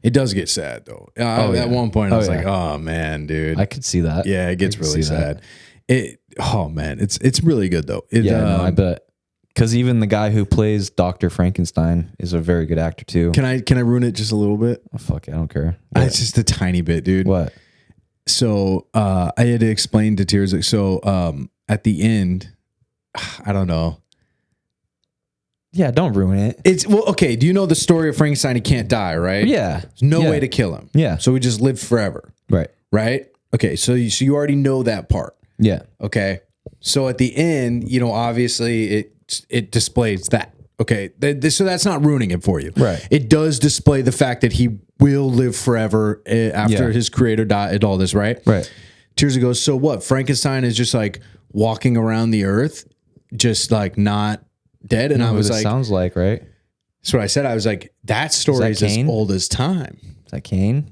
It does get sad though. At yeah. one point I was Oh, like, yeah. oh man, dude. I could see that. Yeah, it gets I could really see that. sad. Oh man, it's really good though. It, Yeah, no, I bet. Because even the guy who plays Dr. Frankenstein is a very good actor too. Can I ruin it just a little bit? Oh, fuck it, I don't care. It's just a tiny bit, dude. What? So I had to explain to Tears. So at the end, I don't know. Yeah, don't ruin it. It's well, okay. Do you know the story of Frankenstein? He can't die, right? Yeah. There's no Yeah. way to kill him. Yeah. So he just lived forever, Right. right? Okay. So you already know that part. Yeah. Okay. So at the end, you know, obviously it displays that. Okay. So that's not ruining it for you. Right. It does display the fact that he will live forever after Yeah. his creator died and all this, right? Right. Tears goes, so what? Frankenstein is just like walking around the earth, just like not dead. And I was like, sounds like, right? that's what I said. I was like, that story is as Cain? old as time. Is that Cain?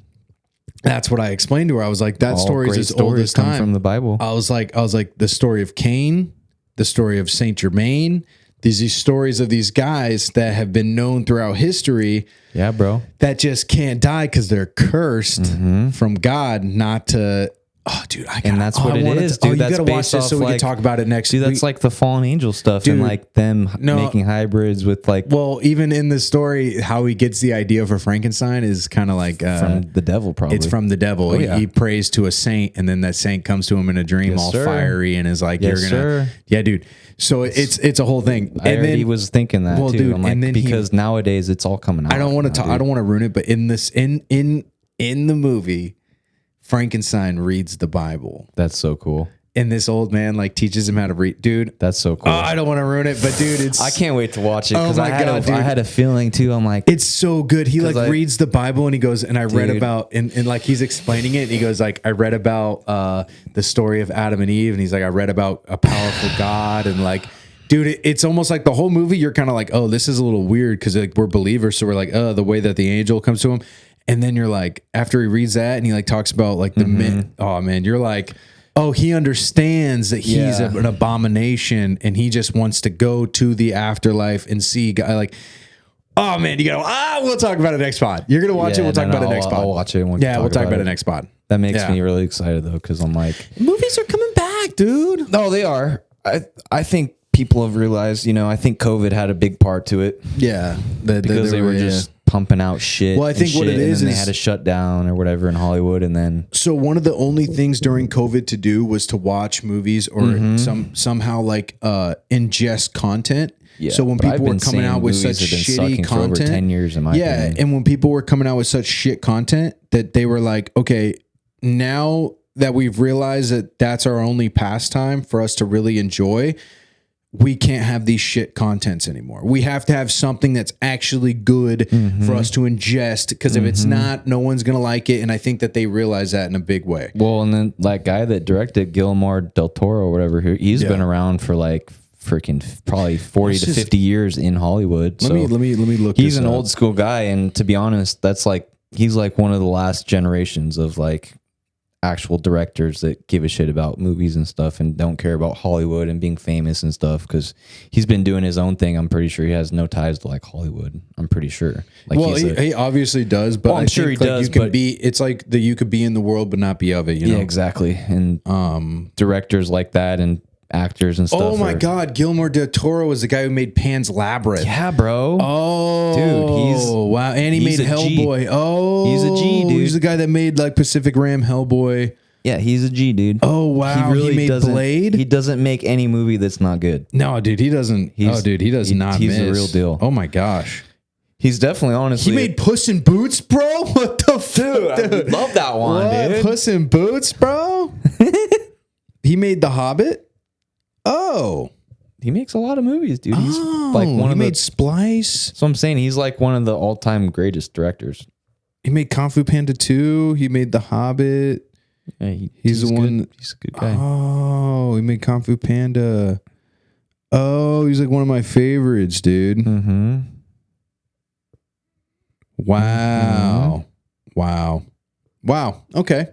That's what I explained to her. I was like, that All story is great as old stories as come time. from the Bible. I was like, the story of Cain, the story of Saint Germain. These stories of these guys that have been known throughout history Yeah, bro. that just can't die because they're cursed from God not to Oh, dude, and that's what it is, dude. You That's gotta watch based this off so we can like talk about it next. Dude, that's like the fallen angel stuff Dude, and like them no. making hybrids with like Well, even in the story, how he gets the idea for Frankenstein is kind of like from the devil, probably. it's from the devil. Oh, yeah. He prays to a saint, and then that saint comes to him in a dream, Yes, all sir. fiery, and is like, Yes, "You're gonna, sir. yeah, dude." So it's a whole thing. I And already then was thinking that well, too. dude, I'm like, and then because nowadays it's all coming out. I don't want to now, I don't want to ruin it, but in this in the movie, Frankenstein reads the Bible, That's so cool. and this old man like teaches him how to read. Dude, That's so cool. I don't want to ruin it, but dude, it's I can't wait to watch it Oh because my God, dude. I had a feeling too. I'm like, It's so good. He like I- reads the Bible and he goes, and I read Dude. about, and like he's explaining it. And he goes like, I read about the story of Adam and Eve. And he's like, I read about a powerful God. And like, dude, it's almost like the whole movie. You're kind of like, oh, this is a little weird. Cause like we're believers. So we're like, oh, the way that the angel comes to him. And then you're like, after he reads that and he like talks about like the men, oh man, you're like, oh, he understands that he's Yeah. an abomination and he just wants to go to the afterlife and see God. Like, oh man, you gotta. We'll talk about it next pod. You're gonna watch it. We'll talk about it next pod. I'll watch it. And We'll talk about it next pod. That makes Yeah. me really excited though, because I'm like, Movies are coming back, dude. no, they are. I think people have realized. I think COVID had a big part to it Yeah, because they were just pumping out shit. Well, I and think what shit, it and is then they is- had to shut down or whatever in Hollywood, and then So one of the only things during COVID to do was to watch movies or somehow like ingest content. Yeah, So when but I've people were been coming saying out with movies such have been shitty sucking for over content, 10 years in my opinion. and when people were coming out with such shit content that they were like, okay, now that we've realized that that's our only pastime for us to really enjoy, we can't have these shit contents anymore. We have to have something that's actually good for us to ingest, because if it's not, no one's going to like it. And I think that they realize that in a big way. Well, and then that guy that directed Guillermo del Toro or whatever, he's been around for like freaking probably 40 to 50 years in Hollywood. Let me look. He's this an up. old school guy, and to be honest, that's like he's like one of the last generations of like actual directors that give a shit about movies and stuff and don't care about Hollywood and being famous and stuff, because he's been doing his own thing. I'm pretty sure he has no ties to like Hollywood. I'm pretty sure. Like, Well, he obviously does, but Oh, I'm I sure think, he like, does, You can but- be. It's like that you could be in the world but not be of it. You know. yeah, exactly. And directors like that and actors and stuff. Oh my God, Guillermo del Toro was the guy who made Pan's Labyrinth. Yeah, bro. Oh, Dude, he's- wow, and he he's made a G. Hellboy. Oh, He's a G, dude. He's the guy that made like Pacific Rim, Hellboy. Yeah, he's a G, dude. Oh wow, he made doesn't, Blade. He doesn't make any movie that's not good. No, dude, he doesn't. He does not. He's the miss. real deal. Oh my gosh, He's definitely honestly. he made Puss in Boots, bro. What the fuck, dude? love that one, What? dude. Puss in Boots, bro. He made The Hobbit. Oh, He makes a lot of movies, dude. He's like one he of made the. Splice. So I'm saying he's like one of the all-time greatest directors. He made Kung Fu Panda 2. He made The Hobbit. Yeah, He's the one. Good. He's a good guy. Oh, he made Kung Fu Panda. Oh, he's like one of my favorites, dude. Mm-hmm. Wow. Wow. Wow. Okay.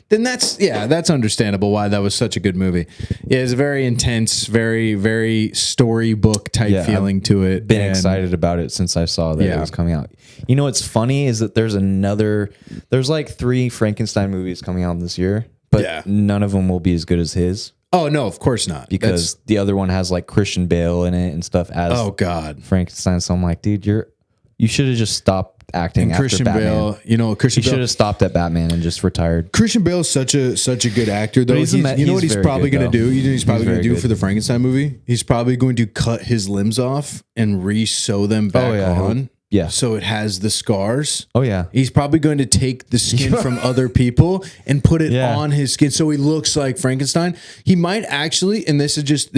Then that's understandable why that was such a good movie. Yeah, it's a very intense, very, very storybook type Yeah, feeling to it. Been And- excited about it since I saw that it was coming out. You know what's funny is that there's like 3 Frankenstein movies coming out this year, but none of them will be as good as his. Oh no, of course not. Because the other one has like Christian Bale in it and stuff as oh God. Frankenstein. So I'm like, dude, you should have just stopped acting And after Christian Batman. Bale, Christian He should Bale. have stopped at Batman and just retired. Christian Bale's such a good actor, though. he's You a- know what he's he's very probably good, going to though. do? You know what he's probably He's going to very do good. for the Frankenstein movie? He's probably going to cut his limbs off and re-sew them back on. Yeah. So it has the scars. Oh yeah. He's probably going to take the skin from other people and put it Yeah. on his skin so he looks like Frankenstein. He might actually, and this is just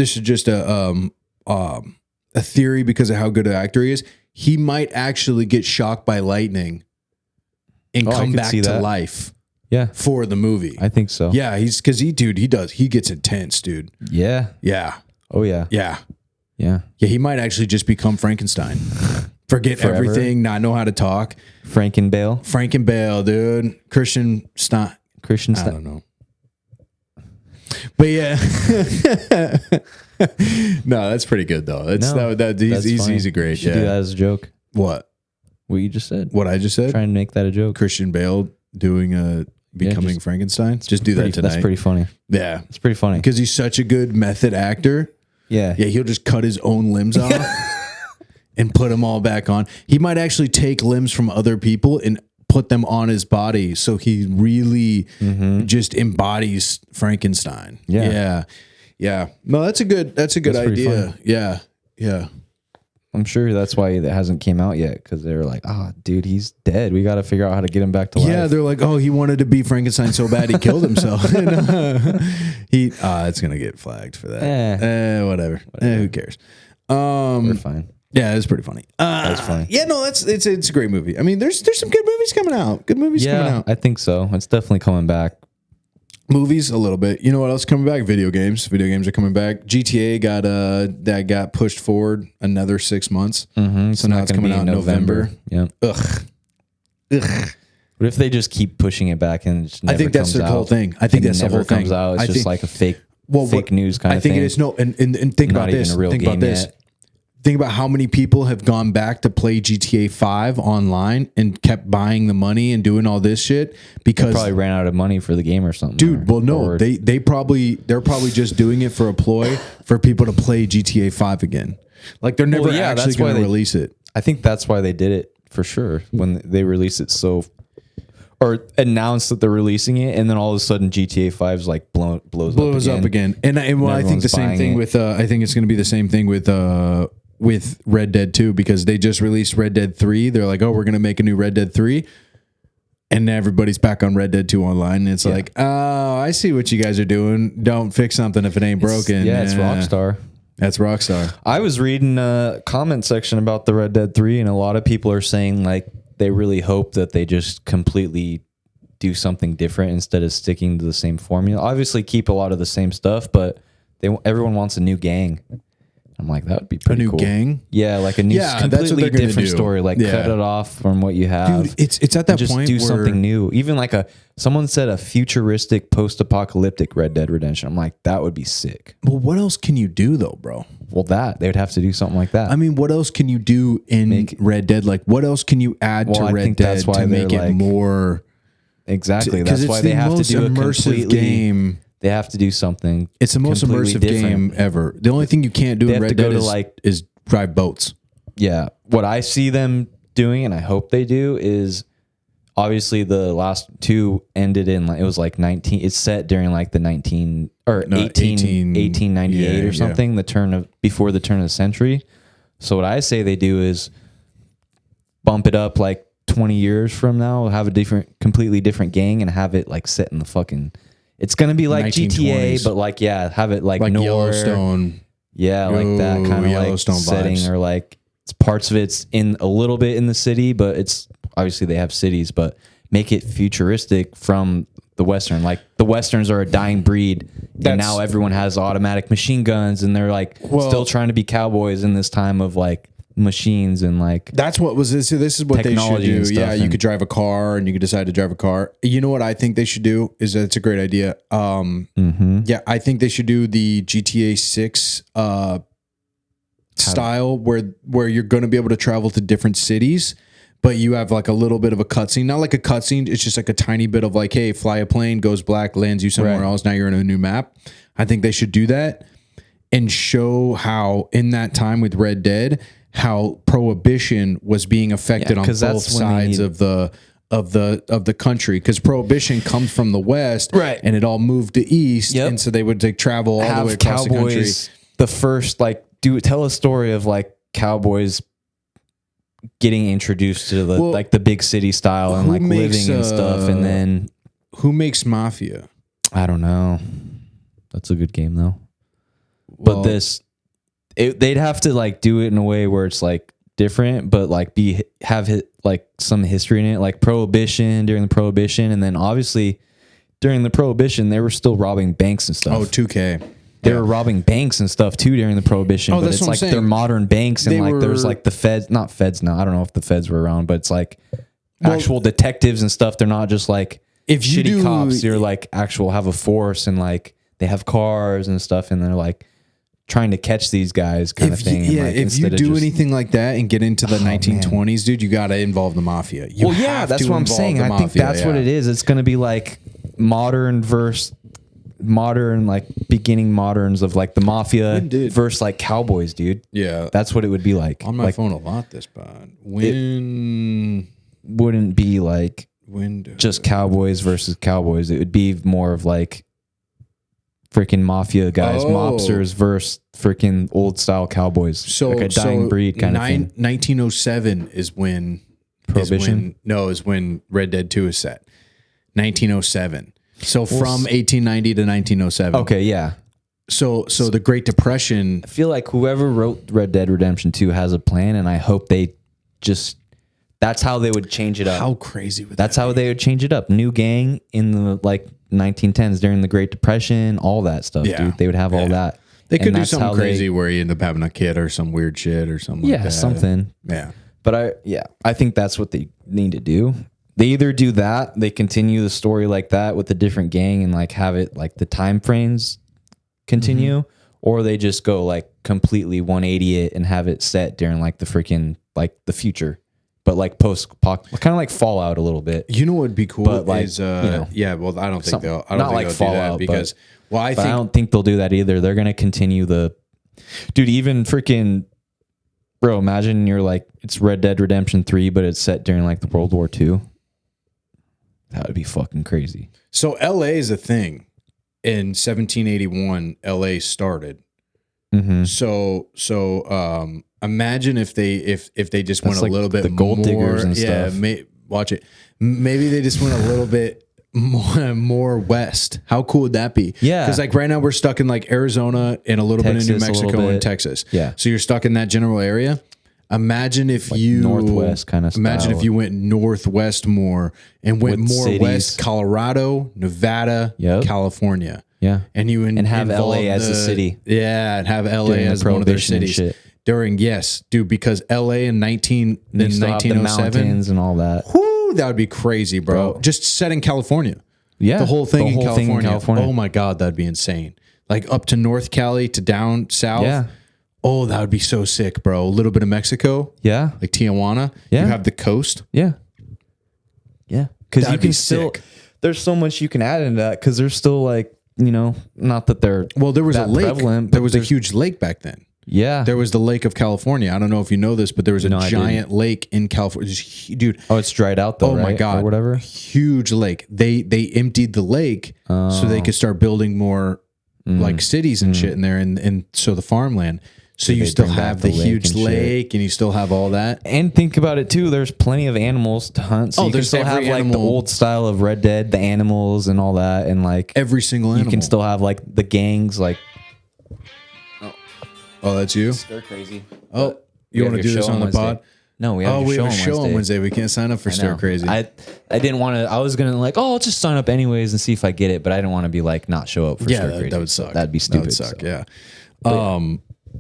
a theory because of how good an actor he is. He might actually get shocked by lightning and Oh, I come could back see to that. life Yeah. for the movie. I think so. Yeah, he gets intense, dude. Yeah. Yeah. Oh yeah. Yeah. Yeah. Yeah, he might actually just become Frankenstein. Forget Forever. everything, not know how to talk. Franken Bale. Franken Bale, dude. Christian Stein. Christian I Stein. don't know. But yeah. No, that's pretty good though. He's a great. You should do that as a joke. What? What you just said. What I just said? Trying to make that a joke. Christian Bale doing a becoming Frankenstein. Just do that tonight. That's pretty funny. Yeah, It's pretty funny. because he's such a good method actor. Yeah. Yeah, he'll just cut his own limbs off and put them all back on. He might actually take limbs from other people and put them on his body, so he really just embodies Frankenstein. Yeah. No, that's a good pretty idea. funny. Yeah. I'm sure that's why it hasn't came out yet, because they're like, dude, he's dead. We got to figure out how to get him back to life. Yeah, they're like, oh, he wanted to be Frankenstein so bad he killed himself. It's gonna get flagged for that. Whatever. Who cares? We're fine. Yeah, it's pretty funny. That's funny. Yeah, no, it's a great movie. I mean, there's some good movies coming out. Coming out. I think so. It's definitely coming back. Movies a little bit. You know what else is coming back? Video games. Video games are coming back. GTA got pushed forward another 6 months. So now it's coming out in November. Yeah. Ugh. What if they just keep pushing it back and it just never I think that's comes the whole out? thing. I think that's the whole thing. Comes out. It's I just think- like a fake news kind of thing. I think it is. No, and think Not about this. even a real Think about game this. yet. Think about how many people have gone back to play GTA 5 online and kept buying the money and doing all this shit because Probably ran out of money for the game or something. dude, well, no, they're probably just doing it for a ploy for people to play GTA 5 again. Like they're never actually that's why going to they- release it. I think that's why they did it for sure when they released it or announced that they're releasing it, and then all of a sudden GTA 5's like blows Up again. And I think the everyone's same buying thing it. with I think it's going to be the same thing with Red Dead 2 because they just released Red Dead 3. They're like, "Oh, we're going to make a new Red Dead 3." And everybody's back on Red Dead 2 online. And it's like, "Oh, I see what you guys are doing. Don't fix something if it ain't broken." It's Rockstar. That's Rockstar. I was reading a comment section about the Red Dead 3, and a lot of people are saying like they really hope that they just completely do something different instead of sticking to the same formula. Obviously, keep a lot of the same stuff, but everyone wants a new gang. I'm like, that would be pretty cool. A new gang? Yeah, like a new, Yeah, that's what completely they're gonna different do. story. Like Yeah. cut it off from what you have. Dude, it's at that just point do where something new. Even like someone said a futuristic post-apocalyptic Red Dead Redemption. I'm like, that would be sick. Well, what else can you do though, bro? Well, they would have to do something like that. I mean, what else can you do in Red Dead? Like, what else can you add to I Red think Dead that's why to make they're it like- more? Exactly. Because That's why it's they the have to most do a immersive completely game. They have to do something. It's the most completely immersive different. game ever. The only thing you can't do They in have Red to go Dead to, is drive boats. Yeah. What I see them doing, and I hope they do, is obviously the last two ended in it was like 19. It's set during like the 1898 or something. Before the turn of the century. So what I say they do is bump it up like 20 years from now, have a completely different gang, and have it like set in the fucking. It's gonna be like 1920s. GTA, but like have it like nowhere. Yellowstone. Yeah, like that kind of like Yellowstone setting, vibes. or like parts of it's in a little bit in the city, but it's obviously they have cities, but make it futuristic from the Western. Like the Westerns are a dying breed, and now everyone has automatic machine guns, and they're like still trying to be cowboys in this time of like machines and like that's what was this. This is what they should technology do. and stuff, Yeah, you and- could drive a car, and you could decide to drive a car. You know what I think they should do is that's a great idea. Yeah, I think they should do the GTA 6 style where you're going to be able to travel to different cities, but you have like a little bit of a cutscene. Not like a cutscene, it's just like a tiny bit of like, hey, fly a plane, goes black, lands you somewhere else. Now you're in a new map. I think they should do that and show how in that time with Red Dead, how prohibition was being affected on 'cause both that's when they sides need- of the country, because prohibition comes from the west, Right. and it all moved to east, Yep. and so they would like travel all the way across the country. The first like tell a story of like cowboys getting introduced to the like the big city style and who like makes, living and stuff, and then Who makes Mafia? I don't know. That's a good game though. Well, But they'd have to like do it in a way where it's like different, but like have like some history in it, like Prohibition, during the Prohibition, and then obviously during the Prohibition they were still robbing banks and stuff. 2K. They were robbing banks and stuff too during the Prohibition, but that's it's what I'm like saying. they're modern banks, and They like there's were- like the feds, not feds now. I don't know if the feds were around, but it's like actual detectives and stuff. They're not just like If you shitty do- cops. You're like actual have a force, and like they have cars and stuff, and they're like trying to catch these guys kind of thing. Yeah, and, like, if you instead of do just- anything like that and get into the 1920s, dude, you got to involve the mafia. You well, yeah, have that's to what I'm involve saying. the I think mafia, that's what it is. It's going to be like modern, like beginning moderns of like the mafia When did- versus like cowboys, dude. Yeah. That's what it would be like. On my like, phone a lot this pod. When wouldn't be like do- just cowboys versus cowboys. It would be more of like freaking mafia guys, Oh. mobsters versus freaking old style cowboys. so like a dying breed kind of thing. 1907 is when Prohibition? is when Red Dead 2 is set. 1907. So from 1890 to 1907. Okay, yeah. So the Great Depression. I feel like whoever wrote Red Dead Redemption 2 has a plan, and I hope they just that's how they would change it up. How crazy would That's that how be? they would change it up. New gang in the like 1910s during the Great Depression, all that stuff, Yeah. dude. They would have all that. They could And do that's how something they- crazy where you end up having a kid or some weird shit or something like Yeah, that. something. Yeah. But I think that's what they need to do. They either do that, they continue the story like that with a different gang and like have it like the time frames continue, or they just go like completely 180 it and have it set during like the freaking like the future, but like post kind of like Fallout a little bit. You know what would be cool But, like, is you know, well, I don't think something- they'll I don't not think like they'll Fallout, do that because well, I But I think don't think they'll do that either. They're gonna continue the dude. Even freaking bro, imagine you're like it's Red Dead Redemption 3, but it's set during like the World War II. That would be fucking crazy. so. LA is a thing. In 1781, LA started. Mm-hmm. So imagine if they just went That's a like little bit the gold more, diggers and yeah, stuff. Watch it. Maybe they just went a little bit more west. How cool would that be? Yeah. Because like right now we're stuck in like Arizona and a little bit in New Texas, a little Mexico and bit. Texas. Yeah. So you're stuck in that general area. Imagine if you northwest kind of Imagine style. if you went northwest more and went With more cities. west, Colorado, Nevada, Yep. California. Yeah. And you And have involve LA as a city. Yeah, and have LA During the as one of their Prohibition and cities shit. during dude, because LA in You still have the 1907, mountains and all that. whoo, that would be crazy, bro. Just set in California. Yeah. The whole thing in California. Oh my god, that'd be insane. Like up to North Cali to down south. Yeah. Oh, that would be so sick, bro. A little bit of Mexico, Yeah. like Tijuana. Yeah. You have the coast. Yeah. Yeah. Because you That'd can be still, sick. there's so much you can add into that because there's still like, you know, not that they're, Well, there was a that lake. prevalent, There but was a there's- huge lake back then. yeah. There was the Lake of California. I don't know if you know this, but there was a No, I giant lake in California. Dude, Oh, it's dried out though, oh my right? god, Or whatever. huge lake. They emptied the lake so they could start building more like cities and shit in there, and so the farmland. So you they still bring back have the the lake huge and shit. lake, and you still have all that. And think about it too. There's plenty of animals to hunt. So Oh, you can there's still have every like the animal. old style of Red Dead, the animals and all that. And like Every single you animal. can still have like the gangs, like Oh, that's you. stir crazy. Oh, you want to do this on the pod? No, we have Oh, a we show have a show on on Wednesday. Wednesday. We can't sign up for Stir No. Crazy. I didn't want to. I was gonna like, oh, I'll just sign up anyways and see if I get it, but I didn't want to be like not show up for yeah, Stir that, Crazy. that would suck. That'd be stupid. That would suck. so. Yeah.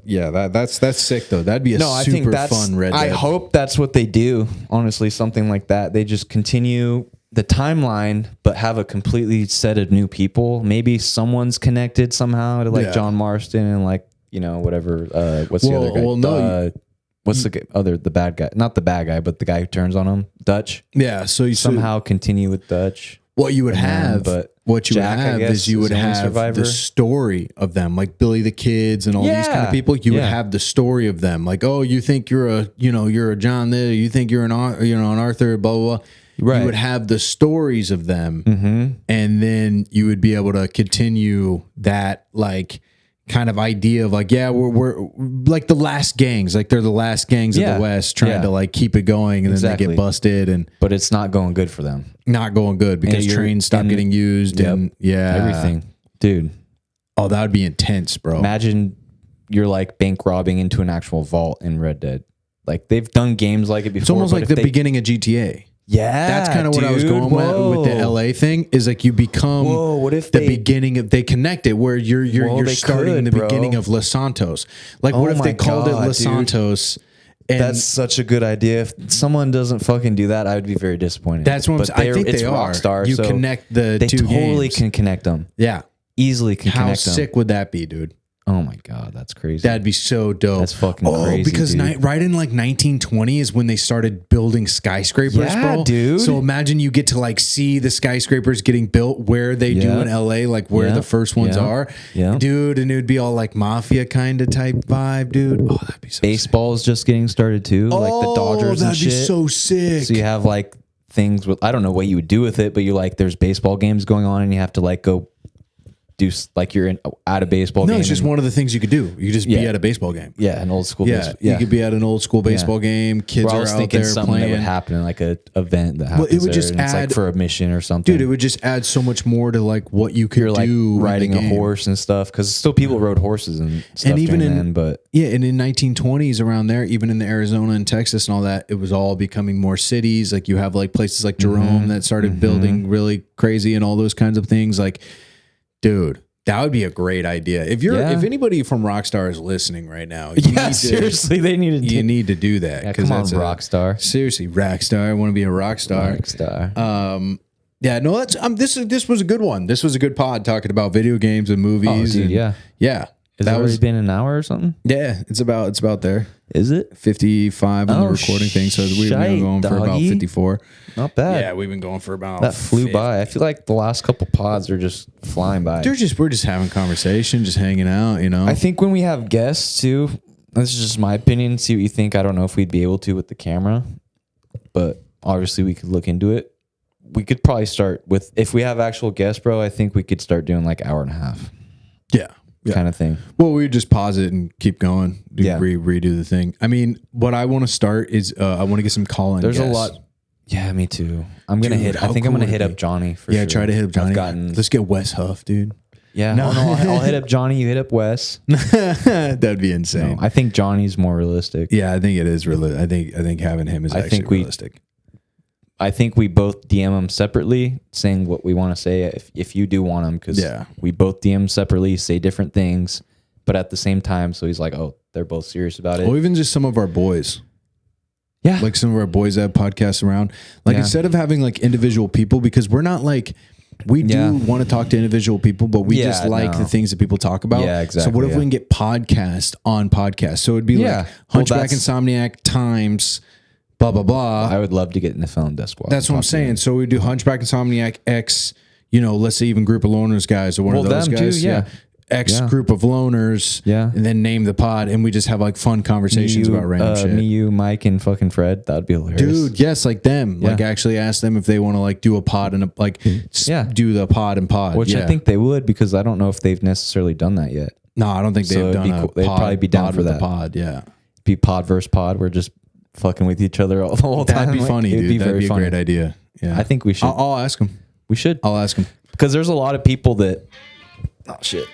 Yeah. That's sick though. That'd be a No, I super think that's. fun Red Dead. I hope that's what they do. Honestly, something like that. They just continue the timeline, but have a completely set of new people. Maybe someone's connected somehow to like Yeah. John Marston and like whatever. What's the other guy? Well, no, what's the bad guy? Not the bad guy, but the guy who turns on him. Dutch. Yeah. So you Somehow continue with Dutch. what you would have, but what you Jack, I would have guess, is you is would the only have survivor. the story of them, like Billy the Kids and all these kind of Yeah. people. You would Yeah. have the story of them, like, oh, you think you're a John there, you think you're an Arthur, blah blah blah. Right. You would have the stories of them, Mm-hmm. and then you would be able to continue that like kind of idea of like, yeah, we're like the last gangs, like they're the last gangs of Yeah. the West trying Yeah. to like keep it going, and then they Exactly. get busted and But it's not going good for them. not going good because you're- trains stop and- getting used Yep. and yeah, Everything, dude. Oh, that would be intense, bro. Imagine you're like bank robbing into an actual vault in Red Dead. Like they've done games like it before. It's almost but like if the they- beginning of GTA. Yeah, That's kind of what I was dude, going with the whoa. LA thing. Is like you become Whoa, what if the they- beginning of they connect it where you're Well, they starting in could, the bro. beginning of Los Santos. Like Oh what if my they called it God, Los dude. Santos? And That's such a good idea. If someone doesn't fucking do that, I would be very disappointed. that's what I'm But saying. I they're- think it's they are. Rockstar, You so connect the they two totally games. can connect them. Yeah. Easily can How connect them. sick would that be, dude? Oh my God, that's crazy. That'd be so dope. That's fucking crazy, because dude. right in like 1920 is when they started building skyscrapers, Yeah, bro. dude. So imagine you get to like see the skyscrapers getting built where they do in LA, like where the first ones are. Yeah. Dude, and it would be all like mafia kind of type vibe, dude. Oh, that'd be so Baseball is just getting started too, like the Dodgers and that'd shit. be so sick. So you have like things with, I don't know what you would do with it, but you like, there's baseball games going on and you have to like go do like you're at a baseball game. No, it's just one of the things you could do. You could just be at a baseball game. Yeah, an old school baseball. You could be at an old school baseball game. Kids Where I are was out thinking there something playing. that would happen in like a event that happens. it would just it's like add- for admission or something. Dude, it would just add so much more to like what you could You're like do in the riding a game. horse and stuff because still people rode horses and stuff. And even during in then, but yeah, and in 1920s around there, even in the Arizona and Texas and all that, it was all becoming more cities. Like you have like places like Jerome that started building really crazy and all those kinds of things. Like, dude, that would be a great idea. If if anybody from Rockstar is listening right now, you need to, seriously, they need to. you need to do that. Yeah, come on, Rockstar. Seriously, Rockstar. I want to be a rock star. Rockstar. Yeah, no, that's this was a good one. This was a good pod talking about video games and movies. Oh, dude, and, yeah. yeah. Has that already been an hour or something? Yeah, it's about there. Is it 55 on the recording thing? So we've been going for about doggy. 54. Not bad. Yeah, we've been going for about. That flew 50. by. I feel like the last couple pods are just flying by. We're just having conversation, just hanging out. You know, I think when we have guests too, this is just my opinion. See what you think. I don't know if we'd be able to with the camera, but obviously we could look into it. We could probably start with, if we have actual guests, bro, I think we could start doing like hour and a half yeah. kind of thing. Well, we just pause it and keep going. Redo the thing. I mean, what I want to start is I want to get some call-in. There's guests. a lot. Yeah, me too. I'm gonna Dude, hit. I think I'm cool gonna would hit it up be? Johnny for Yeah, sure. try to hit up Johnny. I've gotten, Let's get Wes Huff, dude. yeah, no, I'll hit up Johnny. You hit up Wes. That'd be insane. No, I think Johnny's more realistic. Yeah, I think it is real. I think having him is actually realistic. I think we both DM him separately, saying what we want to say. If you do want him, because we both DM separately, say different things, but at the same time, so he's like, oh, they're both serious about it. Or even just some of our boys. Yeah, like some of our boys that have podcasts around. Like instead of having like individual people, because we're not like. We do want to talk to individual people, but we just like the things that people talk about. Yeah, exactly. So what if we can get podcast on podcast? So it'd be like Hunchback Insomniac times blah, blah, blah. I would love to get in the film desk. That's what I'm saying. So we do Hunchback Insomniac X, let's say even Group of Loners guys or one of those guys. Too, X Group of Loners. Yeah. And then name the pod. And we just have like fun conversations about random shit. Me, you, Mike, and fucking Fred. That would be hilarious. Dude, yes, like them. Like actually ask them if they want to like do a pod and do the pod and pod. Which I think they would, because I don't know if they've necessarily done that yet. No, I don't think they've done a pod. They'd probably be down for that. Pod, yeah. Be pod versus pod. We're just fucking with each other all the whole time. That'd be funny, dude. That'd be a great idea. Yeah. I think we should. I'll ask them. We should. I'll ask them. Because there's a lot of people that... Oh, shit.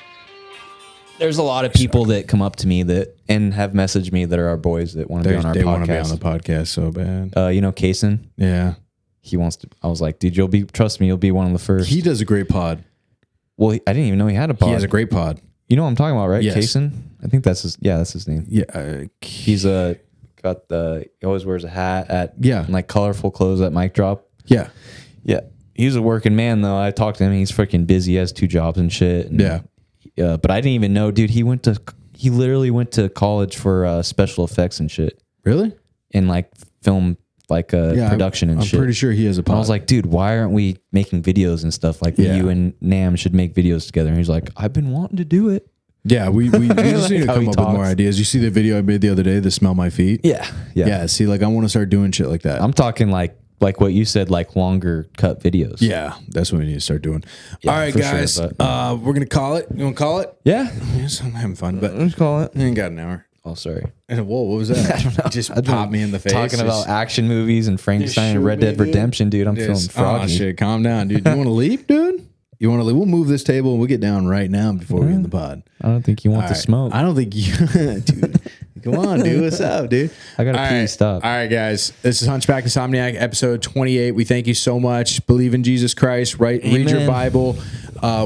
There's a lot of people that come up to me and have messaged me that are our boys that want to be on our podcast. They want to be on the podcast so bad. Kaysen? Yeah. He wants to... I was like, dude, trust me, you'll be one of the first. He does a great pod. Well, I didn't even know he had a pod. He has a great pod. You know what I'm talking about, right? Yes. Kaysen? I think that's his... Yeah, that's his name. Yeah. He's got the... He always wears a hat and like colorful clothes at Mic Drop. Yeah. Yeah. He's a working man, though. I talked to him. He's freaking busy. He has 2 jobs and shit. And, but I didn't even know, dude. He literally went to college for special effects and shit. Really? And like film, like production and shit. I'm pretty sure he has a pod. And I was like, dude, why aren't we making videos and stuff? Like you and Nam should make videos together. And he's like, I've been wanting to do it. Yeah, we just need to come up with more ideas. You see the video I made the other day, the Smell My Feet? Yeah. See, like I want to start doing shit like that. I'm talking like what you said, like longer cut videos. Yeah, that's what we need to start doing. All right, guys, sure, we're gonna call it. You want to call it? Yeah. Yes, I'm having fun, but Let's call it. I ain't got an hour. Oh, sorry. And whoa, what was that? I don't know. Just popped me in the face. Talking about action movies and Frankenstein and Red Dead Redemption, dude. I'm feeling froggy. Oh shit, calm down, dude. You want to leave, dude? You want to leave? We'll move this table and we'll get down right now before we get in the pod. I don't think you want the smoke. I don't think you, dude. Come on, dude. What's up, dude? I gotta pee. Stop. All right, guys. This is Hunchback Insomniac, episode 28. We thank you so much. Believe in Jesus Christ. Read your Bible.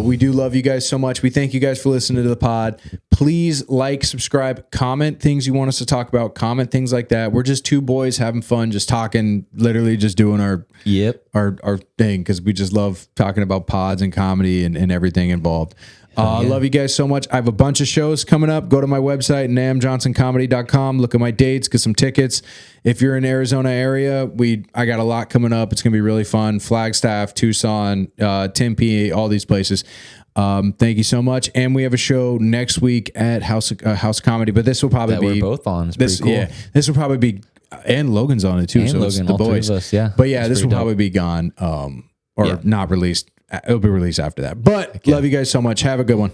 We do love you guys so much. We thank you guys for listening to the pod. Please like, subscribe, comment things you want us to talk about, comment things like that. We're just two boys having fun, just talking, literally just doing our thing, because we just love talking about pods and comedy and everything involved. I love you guys so much. I have a bunch of shows coming up. Go to my website, nahumjohnsoncomedy.com. Look at my dates, get some tickets. If you're in Arizona area, I got a lot coming up. It's going to be really fun. Flagstaff, Tucson, Tempe, all these places. Thank you so much. And we have a show next week at House Comedy, but this will probably be we're both on. It's pretty cool. Yeah, this will probably be, and Logan's on it too. And so Logan, it's the all three boys. of us, yeah. But yeah, It's this will pretty probably be gone, or not released. It'll be released after that. But love you guys so much. Have a good one.